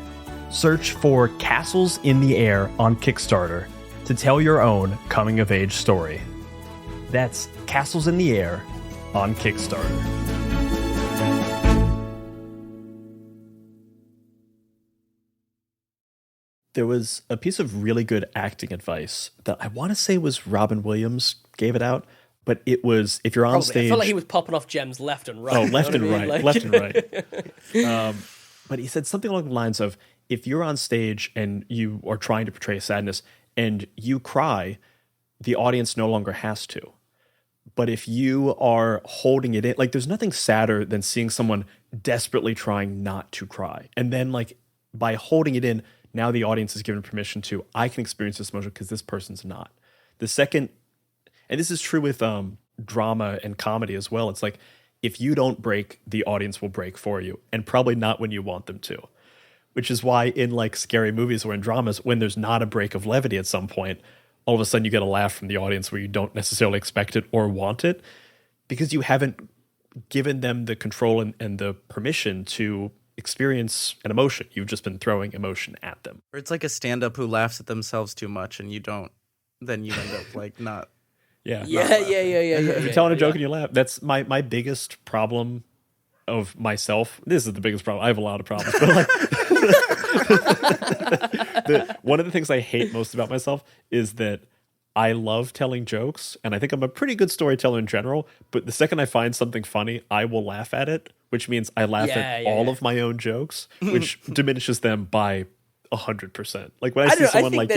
Speaker 2: Search for Castles in the Air on Kickstarter to tell your own coming-of-age story. That's Castles in the Air on Kickstarter. There was a piece of really good acting advice that I want to say was Robin Williams gave it out, but it was, if you're on stage...
Speaker 3: I felt like he was popping off gems left and right.
Speaker 2: Oh, left and right, left and right. But he said something along the lines of, if you're on stage and you are trying to portray sadness and you cry, the audience no longer has to. But if you are holding it in, like there's nothing sadder than seeing someone desperately trying not to cry. And then like by holding it in, now the audience is given permission to, I can experience this emotion because this person's not. The second, and this is true with drama and comedy as well. It's like, if you don't break, the audience will break for you, and probably not when you want them to. Which is why in like scary movies or in dramas, when there's not a break of levity at some point, all of a sudden you get a laugh from the audience where you don't necessarily expect it or want it, because you haven't given them the control and the permission to experience an emotion. You've just been throwing emotion at them.
Speaker 1: Or it's like a stand-up who laughs at themselves too much and you don't, then you end up like not.
Speaker 3: Yeah.
Speaker 2: You're telling a joke and you laugh. That's my biggest problem of myself. This is the biggest problem. I have a lot of problems, but like one of the things I hate most about myself is that I love telling jokes, and I think I'm a pretty good storyteller in general, but the second I find something funny, I will laugh at it, which means I laugh at all of my own jokes, which diminishes them by 100%. Like when I see someone like,
Speaker 3: I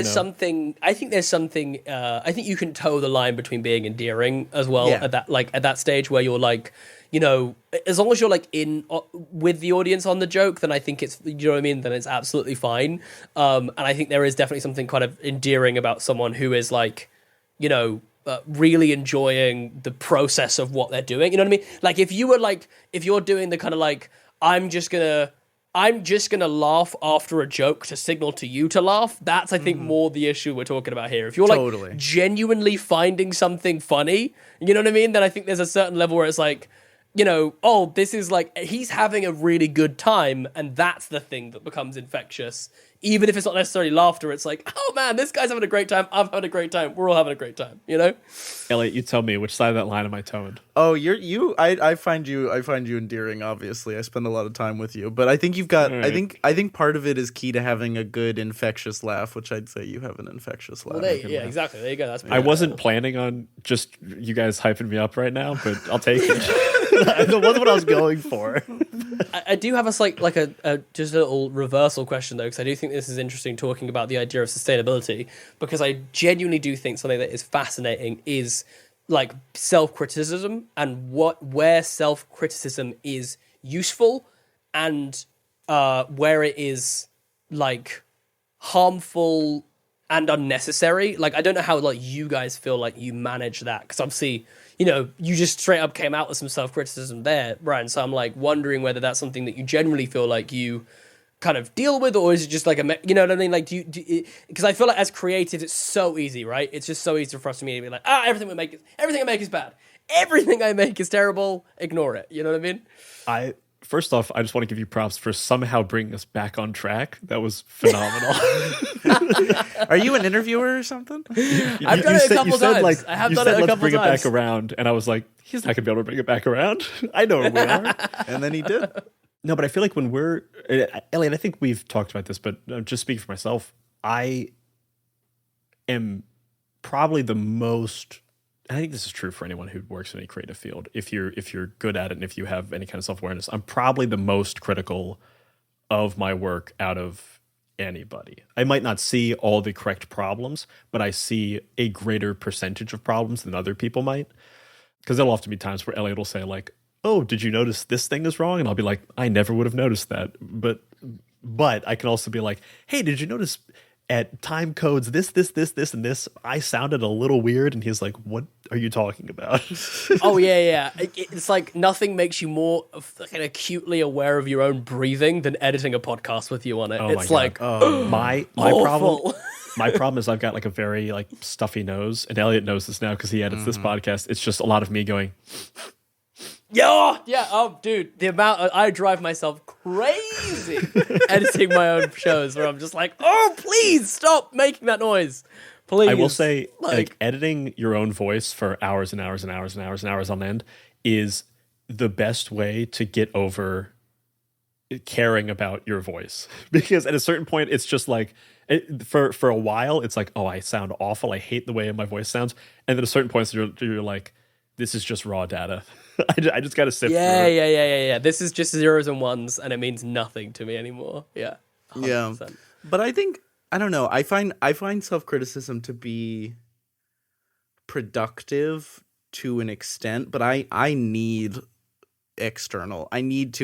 Speaker 3: think there's something, I think you can toe the line between being endearing as well at that stage where you're like, you know, as long as you're like in with the audience on the joke, then I think it's, you know what I mean? Then it's absolutely fine. And I think there is definitely something kind of endearing about someone who is like, you know, really enjoying the process of what they're doing. You know what I mean? Like if you're doing the kind of like, I'm just gonna laugh after a joke to signal to you to laugh. That's, I think, more the issue we're talking about here. If you're like genuinely finding something funny, you know what I mean? Then I think there's a certain level where it's like, you know, oh, this is like, he's having a really good time, and that's the thing that becomes infectious. Even if it's not necessarily laughter, it's like, oh man, this guy's having a great time, I'm having a great time, we're all having a great time, you know?
Speaker 2: Elliot, you tell me, which side of that line am I towing?
Speaker 1: Oh, I find you endearing, obviously. I spend a lot of time with you. But I think you've got right. I think part of it is key to having a good infectious laugh, which I'd say you have an infectious laugh.
Speaker 3: Well, exactly. There you go. That's
Speaker 2: I wasn't planning on just you guys hyping me up right now, but I'll take it. That wasn't what I was going for.
Speaker 3: I do have a slight, like just a little reversal question though, because I do think this is interesting, talking about the idea of sustainability, because I genuinely do think something that is fascinating is like self-criticism and where self-criticism is useful and where it is like harmful and unnecessary. Like I don't know how like you guys feel like you manage that, because obviously, you know, you just straight up came out with some self-criticism there, Brian. So I'm like wondering whether that's something that you generally feel like you kind of deal with, or is it just like you know what I mean? Like, do you, because I feel like as creatives, it's so easy, right? It's just so easy for us to be like, everything I make is bad. Everything I make is terrible. Ignore it. You know what I mean?
Speaker 2: First off, I just want to give you props for somehow bringing us back on track. That was phenomenal.
Speaker 1: Are you an interviewer or something?
Speaker 3: I've done it a couple times. I have done it a couple times.
Speaker 2: Let's bring it back around, and I was like, he's not going to be able to bring it back around. I know where we are.
Speaker 1: And then he did.
Speaker 2: No, but I feel like when we're... Elliot, I think we've talked about this, but just speaking for myself, I am probably the most I think this is true for anyone who works in a creative field. If you're good at it and if you have any kind of self-awareness, I'm probably the most critical of my work out of anybody. I might not see all the correct problems, but I see a greater percentage of problems than other people might. Because there'll often be times where Elliot will say like, "Oh, did you notice this thing is wrong?" And I'll be like, "I never would have noticed that." But I can also be like, "Hey, did you notice at time codes this, and this, I sounded a little weird?" And he's like, "What are you talking about?"
Speaker 3: Oh yeah. It's like nothing makes you more fucking acutely aware of your own breathing than editing a podcast with you on it.
Speaker 2: Oh
Speaker 3: it's
Speaker 2: my
Speaker 3: like
Speaker 2: my
Speaker 3: awful.
Speaker 2: problem. My problem is I've got like a very like stuffy nose, and Elliot knows this now because he edits this podcast. It's just a lot of me going,
Speaker 3: Yeah. Oh, dude, the amount I drive myself crazy editing my own shows where I'm just like, oh, please stop making that noise. Please.
Speaker 2: I will say, like editing your own voice for hours and hours and hours and hours and hours on end is the best way to get over caring about your voice. Because at a certain point, it's just like, for a while, it's like, oh, I sound awful. I hate the way my voice sounds. And then at a certain point, you're like, this is just raw data. I just got to sit through it.
Speaker 3: Yeah. This is just zeros and ones, and it means nothing to me anymore. Yeah. 100%.
Speaker 1: Yeah. But I think, I don't know, I find self-criticism to be productive to an extent, but I need to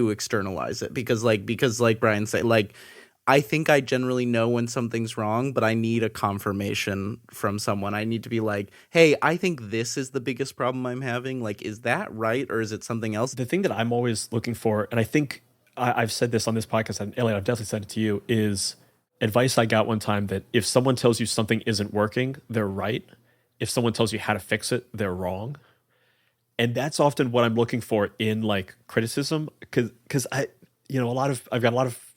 Speaker 1: externalize it because like Brian said, like, I think I generally know when something's wrong, but I need a confirmation from someone. I need to be like, hey, I think this is the biggest problem I'm having. Like, is that right? Or is it something else?
Speaker 2: The thing that I'm always looking for, and I think I've said this on this podcast, and Elliot, I've definitely said it to you, is advice I got one time that if someone tells you something isn't working, they're right. If someone tells you how to fix it, they're wrong. And that's often what I'm looking for in like criticism, because I've got a lot of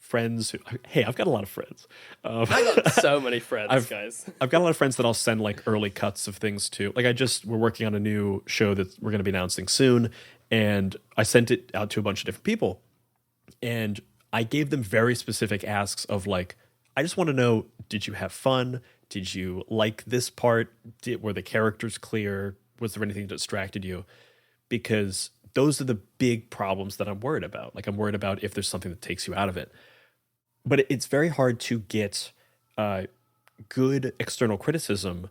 Speaker 2: friends. I've got a lot of friends.
Speaker 3: I got so many friends, guys.
Speaker 2: I've got a lot of friends that I'll send like early cuts of things to. Like we're working on a new show that we're going to be announcing soon, and I sent it out to a bunch of different people, and I gave them very specific asks of like, I just want to know, did you have fun? Did you like this part? Were the characters clear? Was there anything that distracted you? Because those are the big problems that I'm worried about. Like I'm worried about if there's something that takes you out of it. But it's very hard to get good external criticism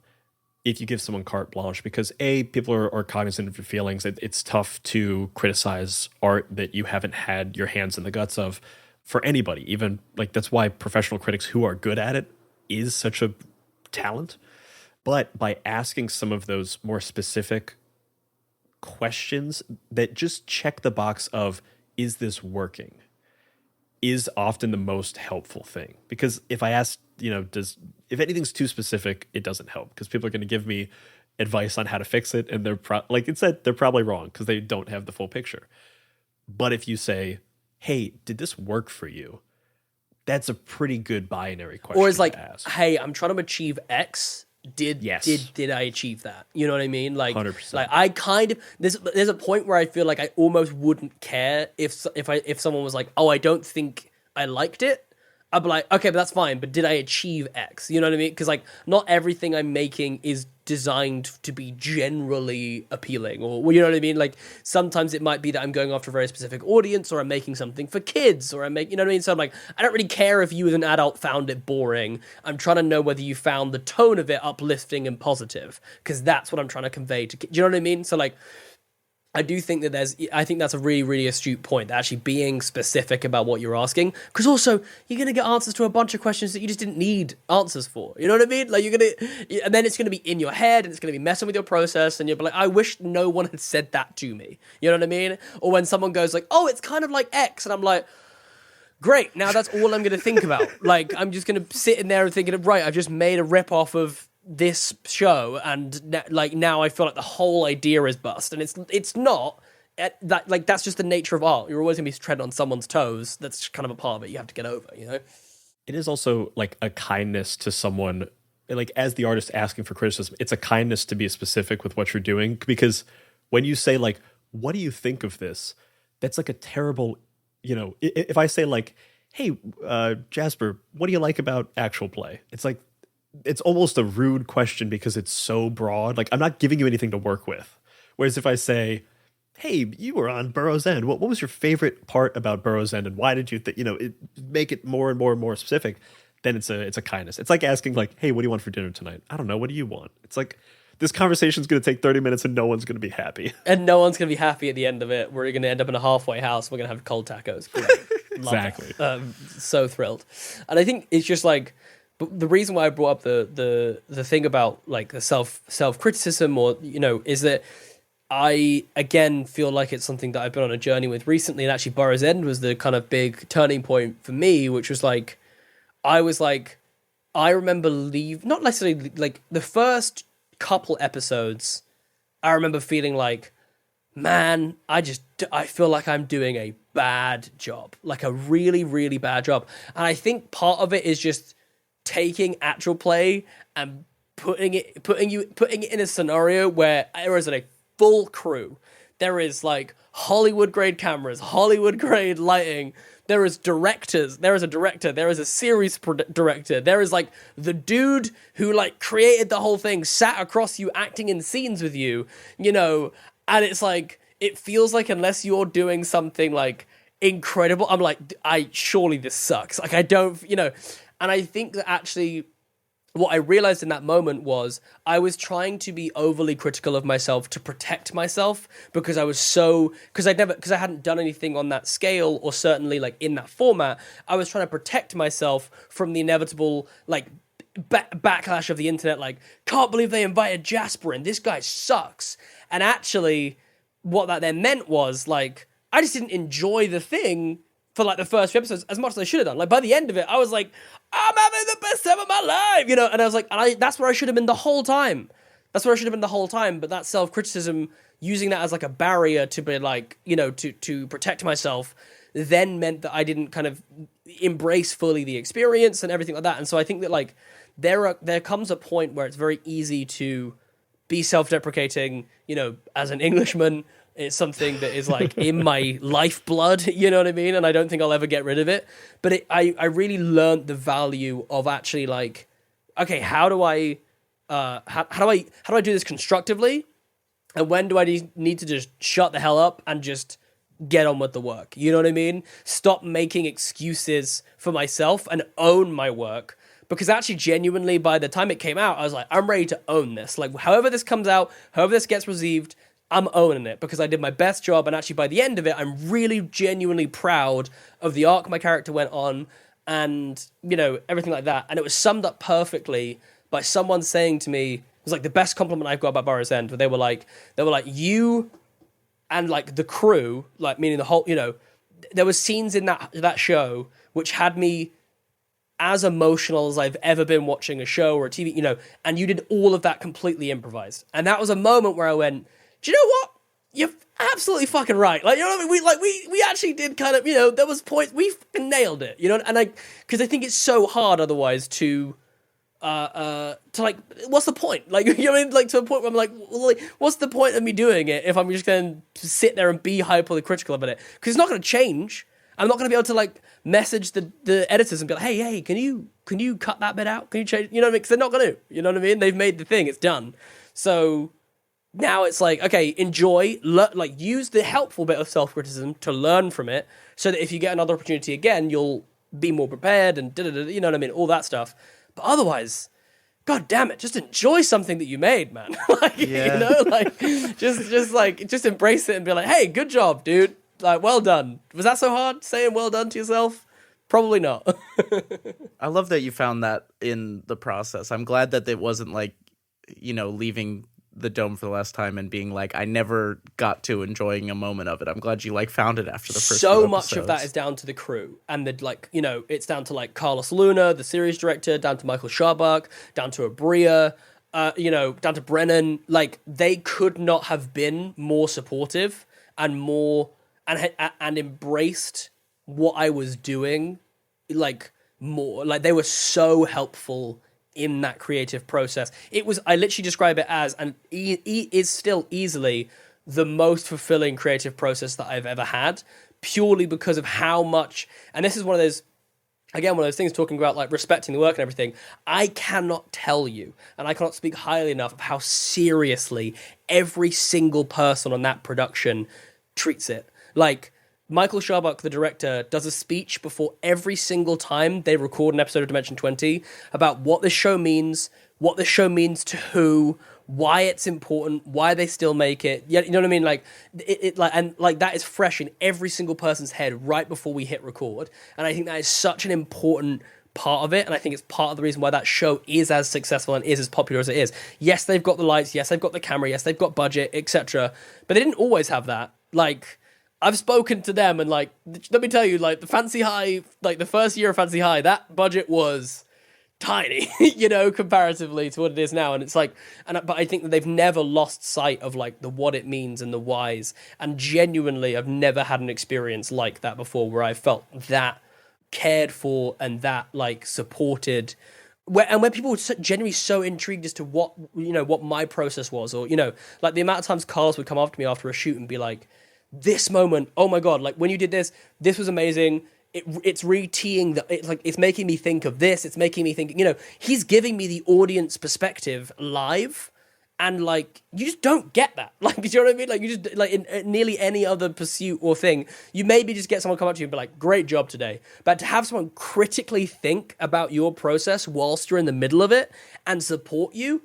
Speaker 2: if you give someone carte blanche because people are cognizant of your feelings. It's tough to criticize art that you haven't had your hands in the guts of for anybody. Even like that's why professional critics who are good at it is such a talent. But by asking some of those more specific questions that just check the box of, is this working, is often the most helpful thing. Because if I ask, if anything's too specific, it doesn't help because people are going to give me advice on how to fix it. And they're they're probably wrong because they don't have the full picture. But if you say, hey, did this work for you? That's a pretty good binary question.
Speaker 3: Or it's like,
Speaker 2: to ask.
Speaker 3: Hey, I'm trying to achieve X. Did I achieve that? You know what I mean? Like
Speaker 2: 100%.
Speaker 3: Like I kind of there's a point where I feel like I almost wouldn't care if someone was like, "Oh, I don't think I liked it." I'd be like, "Okay, but that's fine, but did I achieve X?" You know what I mean? Because like not everything I'm making is designed to be generally appealing, or you know what I mean? Like sometimes it might be that I'm going after a very specific audience, or I'm making something for kids, or you know what I mean? So I'm like, I don't really care if you as an adult found it boring. I'm trying to know whether you found the tone of it uplifting and positive, because that's what I'm trying to convey to kids. Do you know what I mean? So like, I do think that I think that's a really, really astute point, actually being specific about what you're asking. Because also, you're going to get answers to a bunch of questions that you just didn't need answers for. You know what I mean? Like, and then it's going to be in your head, and it's going to be messing with your process, and you'll be like, I wish no one had said that to me. You know what I mean? Or when someone goes like, oh, it's kind of like X, and I'm like, great, now that's all I'm going to think about. Like, I'm just going to sit in there and thinking, right, I've just made a rip-off of this show, and like now I feel like the whole idea is bust, and it's not that, like, that's just the nature of art. You're always gonna be treading on someone's toes. That's kind of a part of it you have to get over, you know.
Speaker 2: It is also like a kindness to someone, like as the artist asking for criticism, it's a kindness to be specific with what you're doing, because when you say like, what do you think of this, that's like a terrible, if I say like, hey, Jasper, what do you like about actual play? It's like, it's almost a rude question because it's so broad. Like, I'm not giving you anything to work with. Whereas if I say, hey, you were on Burrow's End. What was your favorite part about Burrow's End, and why did you make it more and more and more specific? Then it's a kindness. It's like asking, like, hey, what do you want for dinner tonight? I don't know. What do you want? It's like, this conversation's going to take 30 minutes and no one's going to be happy.
Speaker 3: And no one's going to be happy at the end of it. We're going to end up in a halfway house. We're going to have cold tacos. Great.
Speaker 2: Exactly.
Speaker 3: So thrilled. And I think it's just like, the reason why I brought up the thing about like the self-criticism, or, is that I, again, feel like it's something that I've been on a journey with recently. And actually Burrow's End was the kind of big turning point for me, which was like, I remember not necessarily like the first couple episodes, I remember feeling like, man, I feel like I'm doing a bad job, like a really, really bad job. And I think part of it is just taking actual play and putting it in a scenario where there is a full crew. There is like Hollywood grade cameras, Hollywood grade lighting. There is directors. There is a director. There is a series director. There is like the dude who like created the whole thing, sat across you, acting in scenes with you, and it's like, it feels like unless you're doing something like incredible, I'm like, surely this sucks. Like, I don't, and I think that actually what I realized in that moment was I was trying to be overly critical of myself to protect myself because I hadn't done anything on that scale, or certainly like in that format. I was trying to protect myself from the inevitable like backlash of the internet, like, can't believe they invited Jasper in, this guy sucks. And actually what that then meant was like, I just didn't enjoy the thing for like the first few episodes as much as I should have done. Like by the end of it, I was like, I'm having the best time of my life, and I was like, that's where I should have been the whole time. But that self-criticism, using that as like a barrier to be like, to protect myself, then meant that I didn't kind of embrace fully the experience and everything like that. And so I think that like there comes a point where it's very easy to be self-deprecating, as an Englishman. It's something that is like in my lifeblood, you know what I mean? And I don't think I'll ever get rid of it. But I really learned the value of actually like, okay, how do I do this constructively? And when do I need to just shut the hell up and just get on with the work? You know what I mean? Stop making excuses for myself and own my work. Because actually, genuinely, by the time it came out, I was like, I'm ready to own this. Like, however this comes out, however this gets received, I'm owning it because I did my best job. And actually, by the end of it, I'm really genuinely proud of the arc my character went on and, everything like that. And it was summed up perfectly by someone saying to me, it was like the best compliment I've got about Burrow's End, where they were like, you and like the crew, like meaning the whole, there was scenes in that show which had me as emotional as I've ever been watching a show or a TV, and you did all of that completely improvised. And that was a moment where I went, do you know what? You're absolutely fucking right. Like, what I mean? We actually did kind of, there was points, we fucking nailed it, and because I think it's so hard otherwise to like, what's the point? Like, you know what I mean? Like, to a point where I'm like, well, like, what's the point of me doing it if I'm just going to sit there and be hyperly critical about it? Because it's not going to change. I'm not going to be able to like message the editors and be like, hey, can you cut that bit out? Can you change? You know what I mean? Because they're not going to. You know what I mean? They've made the thing. It's done. So now it's like, okay, enjoy, like use the helpful bit of self-criticism to learn from it, so that if you get another opportunity again, you'll be more prepared and you know what I mean? All that stuff. But otherwise, God damn it, just enjoy something that you made, man. Like, like just embrace it and be like, hey, good job, dude. Like, well done. Was that so hard, saying well done to yourself? Probably not.
Speaker 1: I love that you found that in the process. I'm glad that it wasn't like, leaving the dome for the last time and being like, I never got to enjoying a moment of it. I'm glad you like found it after the first few
Speaker 3: so much
Speaker 1: episodes.
Speaker 3: of that is down to the crew and the like, it's down to like Carlos Luna, the series director, down to Michael Scharbuck, down to Abria, down to Brennan. Like, they could not have been more supportive and more and embraced what I was doing, like, more. Like, they were so helpful in that creative process. I literally describe it as, and is still easily the most fulfilling creative process that I've ever had, purely because of how much, and this is one of those again, one of those things talking about like respecting the work and everything, I cannot tell you, and I cannot speak highly enough of how seriously every single person on that production treats it. Like, Michael Sharbuck, the director, does a speech before every single time they record an episode of Dimension 20 about what this show means to who, why it's important, why they still make it. Yeah, you know what I mean? Like that is fresh in every single person's head right before we hit record. And I think that is such an important part of it, and I think it's part of the reason why that show is as successful and is as popular as it is. Yes, they've got the lights, yes, they've got the camera, yes, they've got budget, etc. But they didn't always have that. Like, I've spoken to them, and like, let me tell you, like the Fancy High, like the first year of Fancy High, that budget was tiny, you know, comparatively to what it is now. And it's like, but I think that they've never lost sight of like the what it means and the whys. And genuinely, I've never had an experience like that before, where I felt that cared for and that like supported. Where people were genuinely so intrigued as to what my process was, or, you know, like the amount of times Carlos would come after me after a shoot and be like, this moment, oh my God, like when you did this was amazing. It's re-teeing it's making me think of this. It's making me think, you know, he's giving me the audience perspective live. And like, you just don't get that. Like, you know what I mean? Like, you just, like, in nearly any other pursuit or thing, you maybe just get someone come up to you and be like, great job today. But to have someone critically think about your process whilst you're in the middle of it and support you,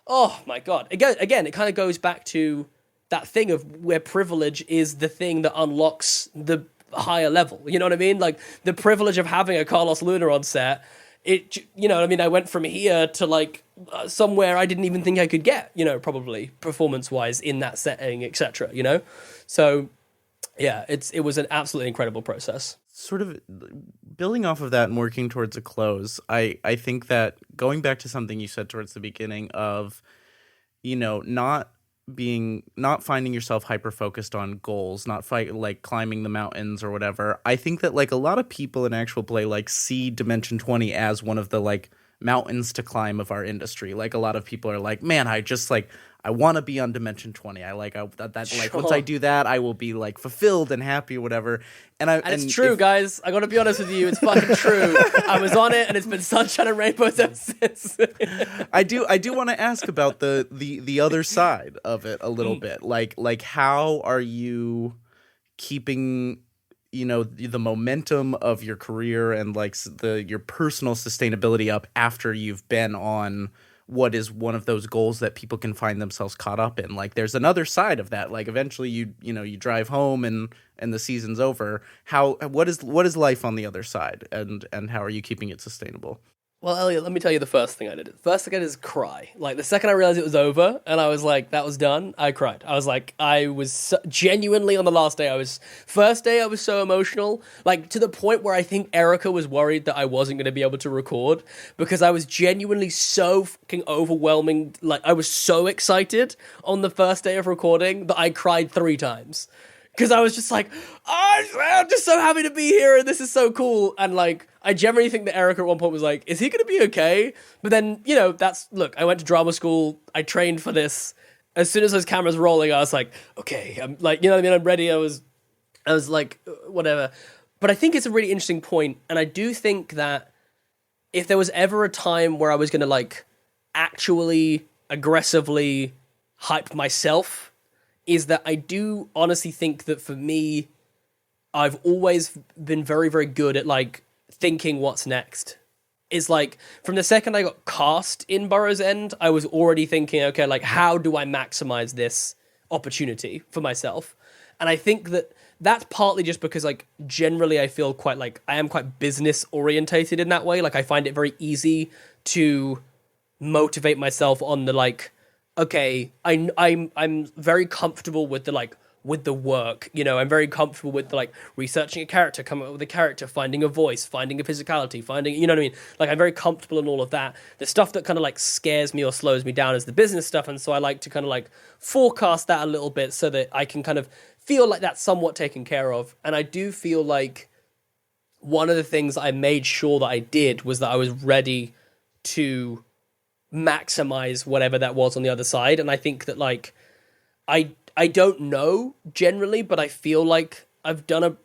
Speaker 3: oh my God. Again, it kind of goes back to that thing of where privilege is the thing that unlocks the higher level. You know what I mean? Like, the privilege of having a Carlos Luna on set, it, you know what I mean? I went from here to like somewhere I didn't even think I could get, you know, probably performance-wise in that setting, etc., you know? So yeah, it was an absolutely incredible process.
Speaker 1: Sort of building off of that and working towards a close, I think that going back to something you said towards the beginning of, you know, not finding yourself hyper focused on goals, not like climbing the mountains or whatever. I think that like a lot of people in actual play like see Dimension 20 as one of the like mountains to climb of our industry. Like, a lot of people are like, man, I want to be on Dimension 20. Sure. Once I do that, I will be like fulfilled and happy or whatever. And
Speaker 3: it's true, guys. I got to be honest with you. It's fucking true. I was on it, and it's been sunshine and rainbows ever since.
Speaker 1: I do want to ask about the other side of it a little bit. Like how are you keeping, you know, the momentum of your career and like your personal sustainability up after you've been on what is one of those goals that people can find themselves caught up in? Like, there's another side of that. Like, eventually you drive home and the season's over. What is life on the other side, and how are you keeping it sustainable?
Speaker 3: Well, Elliot, let me tell you the first thing I did. The first thing I did is cry. Like, the second I realized it was over and I was like, that was done, I cried. I was like, genuinely on the last day, first day I was so emotional, like to the point where I think Erica was worried that I wasn't going to be able to record, because I was genuinely so fucking overwhelming. Like, I was so excited on the first day of recording that I cried 3 times. Because I was just like, I'm just so happy to be here, and this is so cool. And like, I generally think that Erica at one point was like, is he going to be okay? But then, you know, look, I went to drama school, I trained for this. As soon as those cameras were rolling, I was like, okay, I'm like, you know what I mean? I'm ready. I was like, whatever. But I think it's a really interesting point. And I do think that if there was ever a time where I was going to like actually aggressively hype myself, is that I do honestly think that for me, I've always been very, very good at like thinking what's next. Is like, from the second I got cast in Burroughs End, I was already thinking, okay, like, how do I maximize this opportunity for myself? And I think that that's partly just because like generally I feel quite like I am quite business orientated in that way. Like, I find it very easy to motivate myself on the like, okay, I'm very comfortable with the work, you know. I'm very comfortable with the like researching a character, coming up with a character, finding a voice, finding a physicality, you know what I mean? Like, I'm very comfortable in all of that. The stuff that kind of like scares me or slows me down is the business stuff, and so I like to kind of like forecast that a little bit so that I can kind of feel like that's somewhat taken care of. And I do feel like one of the things I made sure that I did was that I was ready to maximize whatever that was on the other side. And I think that like I don't know generally, but I feel like I've done a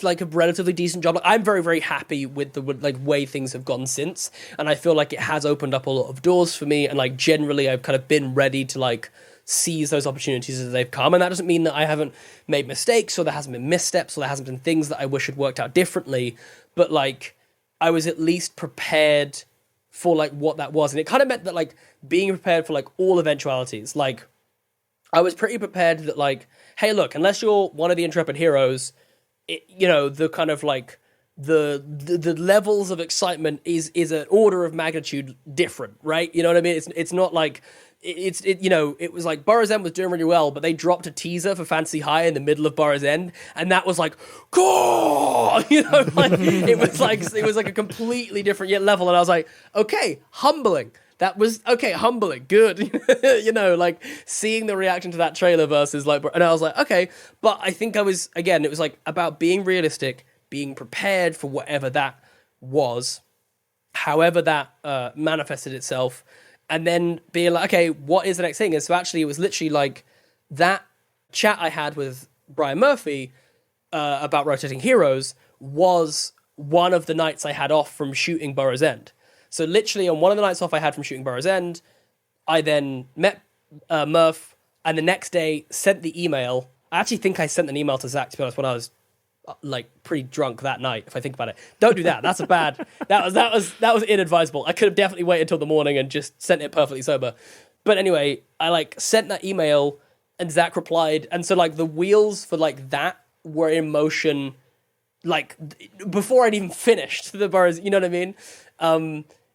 Speaker 3: like a relatively decent job. Like, I'm very, very happy with the like way things have gone since, and I feel like it has opened up a lot of doors for me. And like generally, I've kind of been ready to like seize those opportunities as they've come. And that doesn't mean that I haven't made mistakes, or there hasn't been missteps, or there hasn't been things that I wish had worked out differently. But like, I was at least prepared for like what that was, and it kind of meant that like being prepared for like all eventualities. Like, I was pretty prepared that like, hey, look, unless you're one of the intrepid heroes, the kind of like the levels of excitement is an order of magnitude different, right? You know what I mean? It's not like it was like Burroughs End was doing really well, but they dropped a teaser for Fantasy High in the middle of Burroughs End, and that was like, cool, like it was like a completely different level, and I was like, okay, humbling. That was okay, humbling, good. Like seeing the reaction to that trailer versus like, and I was like, okay, but I think it was like about being realistic, being prepared for whatever that was, however that manifested itself, and then being like, okay, what is the next thing? And so actually, it was literally like that chat I had with Brian Murphy about Rotating Heroes was one of the nights I had off from shooting Burroughs End. So literally on one of the nights off I had from shooting Burroughs End, I then met Murph, and the next day sent the email. I actually think I sent an email to Zach, to be honest, when I was like pretty drunk that night, if I think about it. Don't do that. That's a bad. That was inadvisable. I could have definitely waited until the morning and just sent it perfectly sober. But anyway, I like sent that email, and Zach replied, and so like the wheels for like that were in motion, like before I'd even finished the Burroughs. You know what I mean?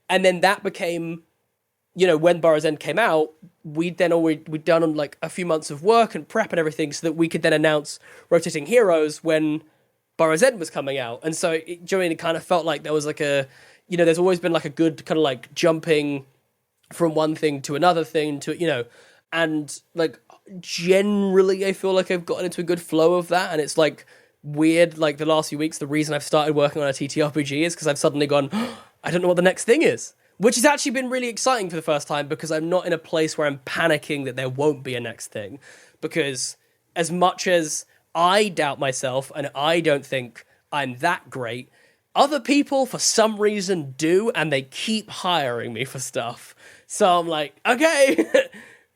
Speaker 3: And then that became, when Burroughs End came out, we'd done like a few months of work and prep and everything so that we could then announce Rotating Heroes when Burroughs End was coming out. And so, it kind of felt like there was like a, there's always been like a good kind of like jumping from one thing to another thing to, and like generally I feel like I've gotten into a good flow of that. And it's like weird, like the last few weeks, the reason I've started working on a TTRPG is because I've suddenly gone, I don't know what the next thing is, which has actually been really exciting for the first time, because I'm not in a place where I'm panicking that there won't be a next thing. Because as much as I doubt myself and I don't think I'm that great, other people for some reason do, and they keep hiring me for stuff. So I'm like, okay,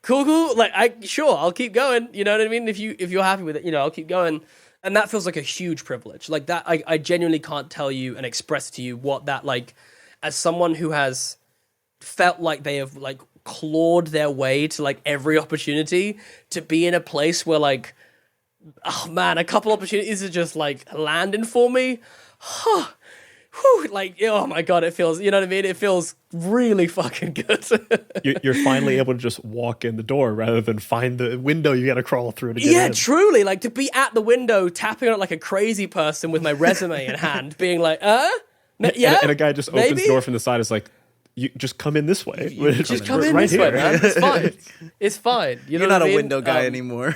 Speaker 3: cool. Like, I'll keep going. You know what I mean? If you're happy with it, I'll keep going. And that feels like a huge privilege. Like that, I genuinely can't tell you and express to you what that, like, as someone who has felt like they have like clawed their way to like every opportunity, to be in a place where like, oh man, a couple opportunities are just like landing for me. Like, oh my God, it feels, you know what I mean? It feels really fucking good.
Speaker 2: You're finally able to just walk in the door rather than find the window you got to crawl through to get in.
Speaker 3: Yeah, truly. Like, to be at the window, tapping on it like a crazy person with my resume in hand, being like, yeah?
Speaker 2: And a guy just opens the door from the side, is like, you just come in this way.
Speaker 3: Just come in this way, man. It's fine. It's fine.
Speaker 1: You're not a window guy anymore.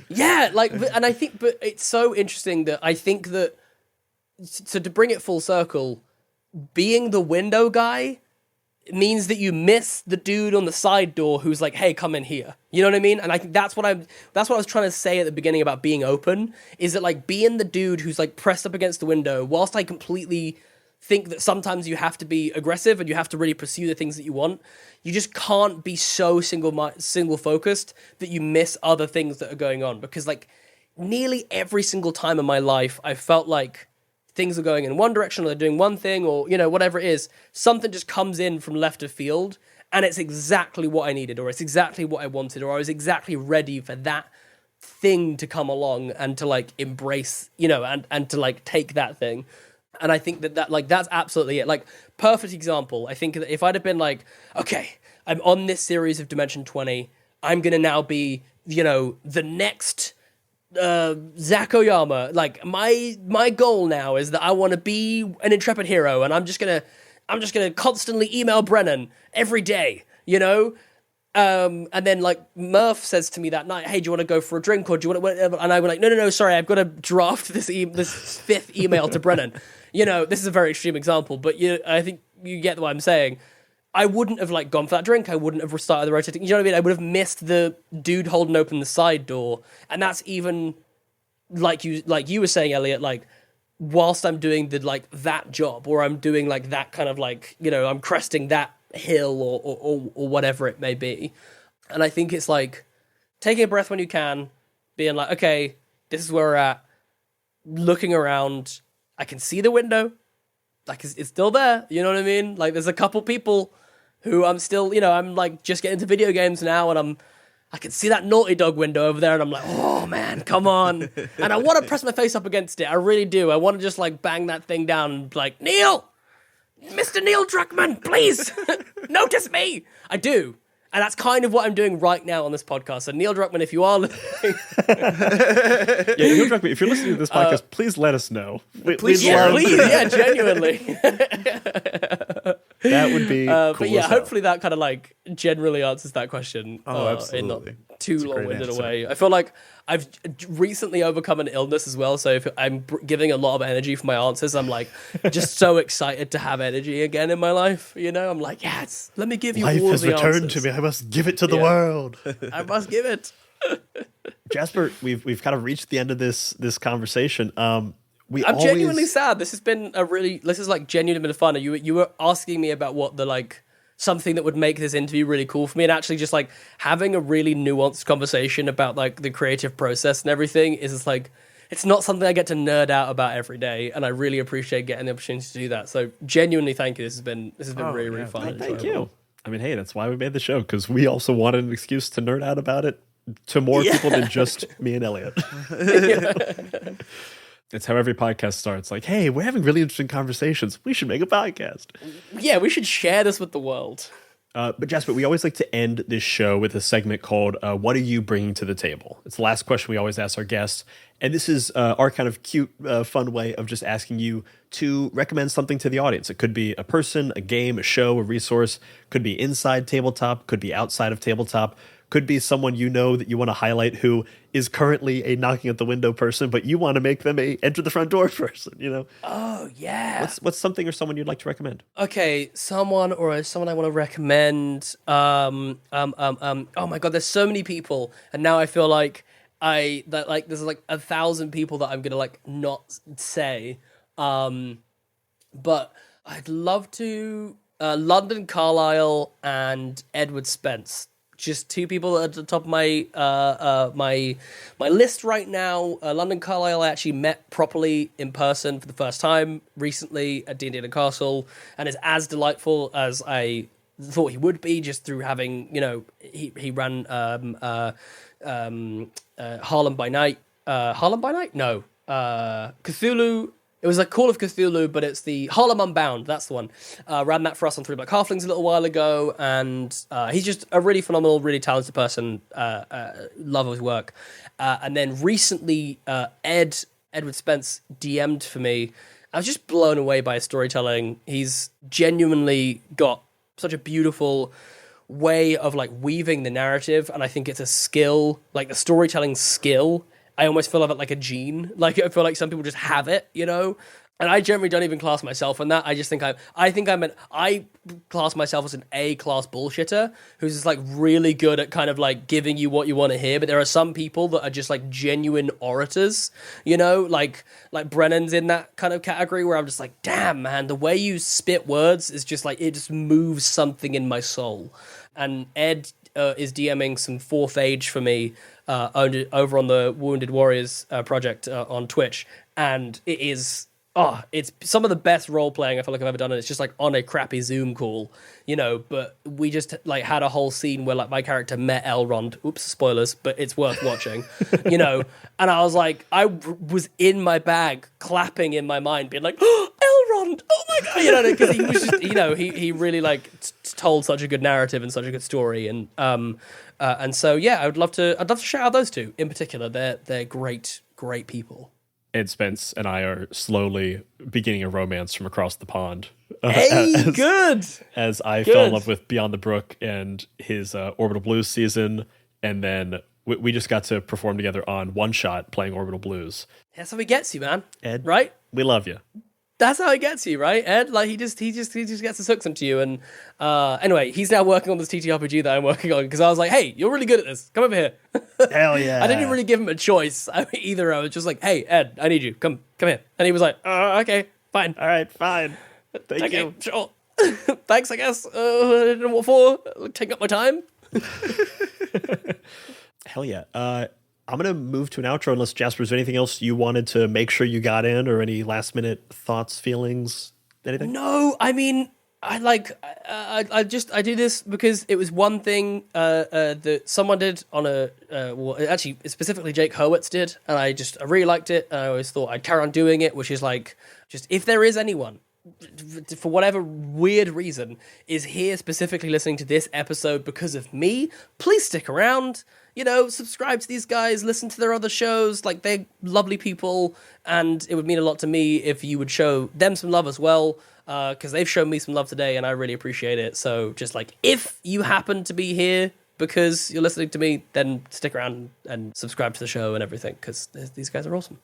Speaker 3: Yeah, like, and I think, but it's so interesting that I think that, so to bring it full circle, being the window guy means that you miss the dude on the side door who's like, hey, come in here. You know what I mean? And I think that's what I was trying to say at the beginning about being open, is that like being the dude who's like pressed up against the window, whilst I completely think that sometimes you have to be aggressive and you have to really pursue the things that you want, you just can't be so single focused that you miss other things that are going on. Because like nearly every single time in my life, I felt like things are going in one direction, or they're doing one thing, or, whatever it is, something just comes in from left of field, and it's exactly what I needed, or it's exactly what I wanted, or I was exactly ready for that thing to come along and to, like, embrace, and to, like, take that thing. And I think that like, that's absolutely it. Like, perfect example. I think that if I'd have been like, okay, I'm on this series of Dimension 20, I'm going to now be, the next Zach Oyama. Like, my goal now is that I want to be an intrepid hero, and I'm just gonna constantly email Brennan every day, and then like Murph says to me that night, hey, do you want to go for a drink, or do you want to whatever? And I was like, no, sorry, I've got to draft this fifth email to Brennan. This is a very extreme example, but I think you get what I'm saying. I wouldn't have like gone for that drink. I wouldn't have restarted the rotating. You know what I mean? I would have missed the dude holding open the side door. And that's even like you were saying, Elliot, like whilst I'm doing the like that job, or I'm doing like that kind of like, you know, I'm cresting that hill or whatever it may be. And I think it's like taking a breath when you can, being like, okay, this is where we're at, looking around, I can see the window, like it's still there, you know what I mean? Like there's a couple people who I'm still, you know, I'm like just getting into video games now, and I can see that Naughty Dog window over there, and I'm like, oh man, come on. And I want to press my face up against it, I really do. I want to just like bang that thing down and like, Neil! Mr. Neil Druckmann, please notice me. I do. And that's kind of what I'm doing right now on this podcast. So Neil Druckmann, if you are listening...
Speaker 2: Neil Druckmann, if you're listening to this podcast, please let us know.
Speaker 3: Please, genuinely.
Speaker 2: That would be cool.
Speaker 3: But yeah, hopefully that kind of like generally answers that question.
Speaker 1: Absolutely.
Speaker 3: In not too long-winded way. I feel like I've recently overcome an illness as well, so if I'm giving a lot of energy for my answers, I'm like just so excited to have energy again in my life. You know, I'm like, yes, let me give you
Speaker 2: life
Speaker 3: all
Speaker 2: has
Speaker 3: the
Speaker 2: returned
Speaker 3: answers.
Speaker 2: to me. I must give it to the world.
Speaker 3: I must give it.
Speaker 2: Jasper, we've kind of reached the end of this conversation. I'm
Speaker 3: genuinely sad. This is like genuinely fun. You were asking me about what the like something that would make this interview really cool for me, and actually just like having a really nuanced conversation about like the creative process and everything is just like, it's not something I get to nerd out about every day, and I really appreciate getting the opportunity to do that. So genuinely, thank you. This has been really fun.
Speaker 2: Thank you. I mean, hey, that's why we made the show, because we also wanted an excuse to nerd out about it to more people than just me and Elliot. It's how every podcast starts. Like, hey, we're having really interesting conversations. We should make a podcast.
Speaker 3: Yeah, we should share this with the world.
Speaker 2: But Jasper, we always like to end this show with a segment called What Are You Bringing to the Table? It's the last question we always ask our guests. And this is our kind of cute, fun way of just asking you to recommend something to the audience. It could be a person, a game, a show, a resource. Could be inside tabletop. Could be outside of tabletop. Could be someone you know that you want to highlight who is currently a knocking at the window person, but you want to make them a enter the front door person, you know?
Speaker 3: Oh, yeah.
Speaker 2: What's something or someone you'd like to recommend?
Speaker 3: Okay, someone I want to recommend. Oh my God, there's so many people, and now I feel like there's like 1,000 people that I'm gonna like not say. But I'd love to London Carlisle and Edward Spence. Just two people at the top of my my list right now. London Carlisle I actually met properly in person for the first time recently at D&D Castle, and is as delightful as I thought he would be, just through having, you know, he ran Harlem by Night. Harlem by Night? No. Cthulhu. It was like Call of Cthulhu, but it's the Harlem Unbound. That's the one. Ran that for us on Three Black Halflings a little while ago, and he's just a really phenomenal, really talented person. Love his work. And then recently, Edward Spence DM'd for me. I was just blown away by his storytelling. He's genuinely got such a beautiful way of like weaving the narrative, and I think it's a skill, like the storytelling skill. I almost feel of it like a gene. Like I feel like some people just have it, you know. And I generally don't even class myself in that. I just think I class myself as an A-class bullshitter who's just like really good at kind of like giving you what you want to hear. But there are some people that are just like genuine orators, you know, like Brennan's in that kind of category where I'm just like, damn, man, the way you spit words is just like, it just moves something in my soul. And Ed is DMing some Fourth Age for me over on the Wounded Warriors project on Twitch, and it is it's some of the best role playing I feel like I've ever done, and it's just like on a crappy Zoom call, you know. But we just like had a whole scene where like my character met Elrond. Oops, spoilers, but it's worth watching, you know. And I was like, I was in my bag, clapping in my mind, being like, oh, Elrond, oh my God, you know, because he was just, you know, he really like told such a good narrative and such a good story, and so yeah, I'd love to shout out those two in particular. They're great people.
Speaker 2: Ed Spence and I are slowly beginning a romance from across the pond.
Speaker 3: Hey, good.
Speaker 2: As I fell in love with Beyond the Brook and his Orbital Blues season, and then we just got to perform together on One Shot playing Orbital Blues.
Speaker 3: That's how he gets you, man.
Speaker 2: Ed,
Speaker 3: right?
Speaker 2: We love you.
Speaker 3: That's how he gets you, right, Ed? Like he just gets his hooks into you. And anyway, he's now working on this TTRPG that I'm working on because I was like, hey, you're really good at this. Come over here.
Speaker 2: Hell yeah.
Speaker 3: I didn't really give him a choice either. I was just like, hey, Ed, I need you. Come here. And he was like, okay, fine.
Speaker 2: All right, fine. Thank you.
Speaker 3: Sure. Thanks, I guess. I don't know what for. Take up my time.
Speaker 2: Hell yeah. I'm going to move to an outro unless, Jasper, is there anything else you wanted to make sure you got in or any last minute thoughts, feelings, anything?
Speaker 3: No, I mean, I do this because it was one thing that someone did on well, actually, specifically Jake Hurwitz did, and I really liked it, and I always thought I'd carry on doing it, which is like, just if there is anyone, for whatever weird reason, is here specifically listening to this episode because of me, please stick around. You know, subscribe to these guys, listen to their other shows. Like, they're lovely people, and it would mean a lot to me if you would show them some love as well, because they've shown me some love today, and I really appreciate it. So just like, if you happen to be here because you're listening to me, then stick around and subscribe to the show and everything, because these guys are awesome.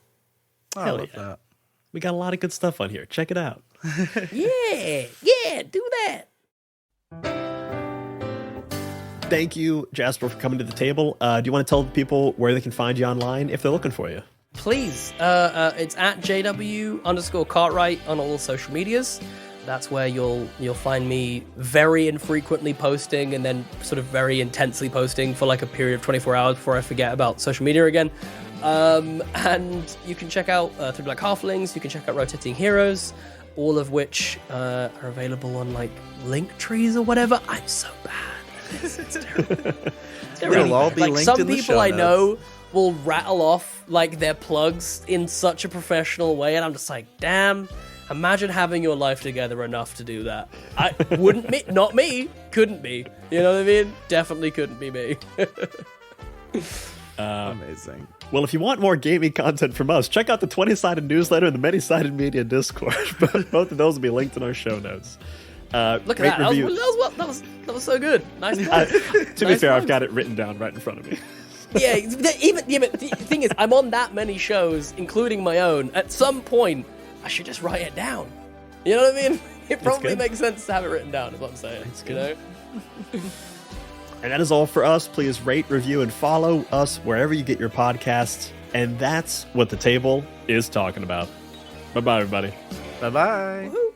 Speaker 1: I love that.
Speaker 2: We got a lot of good stuff on here. Check it out.
Speaker 3: Yeah, do that.
Speaker 2: Thank you, Jasper, for coming to the table. Do you want to tell people where they can find you online if they're looking for you?
Speaker 3: Please. It's at JW_Cartwright on all social medias. That's where you'll find me very infrequently posting and then sort of very intensely posting for like a period of 24 hours before I forget about social media again. And you can check out Three Black Halflings, you can check out Rotating Heroes, all of which are available on like link trees or whatever. I'm so bad. It's terrible.
Speaker 1: It'll all be
Speaker 3: like
Speaker 1: linked
Speaker 3: some
Speaker 1: in the
Speaker 3: people
Speaker 1: show
Speaker 3: I
Speaker 1: notes.
Speaker 3: know will rattle off like their plugs in such a professional way, and I'm just like, damn. Imagine having your life together enough to do that. I wouldn't not me, couldn't be. You know what I mean? Definitely couldn't be me.
Speaker 1: Amazing.
Speaker 2: Well, if you want more gaming content from us, check out the 20-sided newsletter and the many-sided media Discord. Both of those will be linked in our show notes.
Speaker 3: Look at that. That was so good. Nice plug.
Speaker 2: To be fair, I've got it written down right in front of me.
Speaker 3: But the thing is, I'm on that many shows, including my own. At some point, I should just write it down. You know what I mean? It probably makes sense to have it written down, is what I'm saying. You know?
Speaker 2: And that is all for us. Please rate, review, and follow us wherever you get your podcasts. And that's what the table is talking about. Bye-bye, everybody.
Speaker 1: Bye-bye.
Speaker 3: Woo-hoo.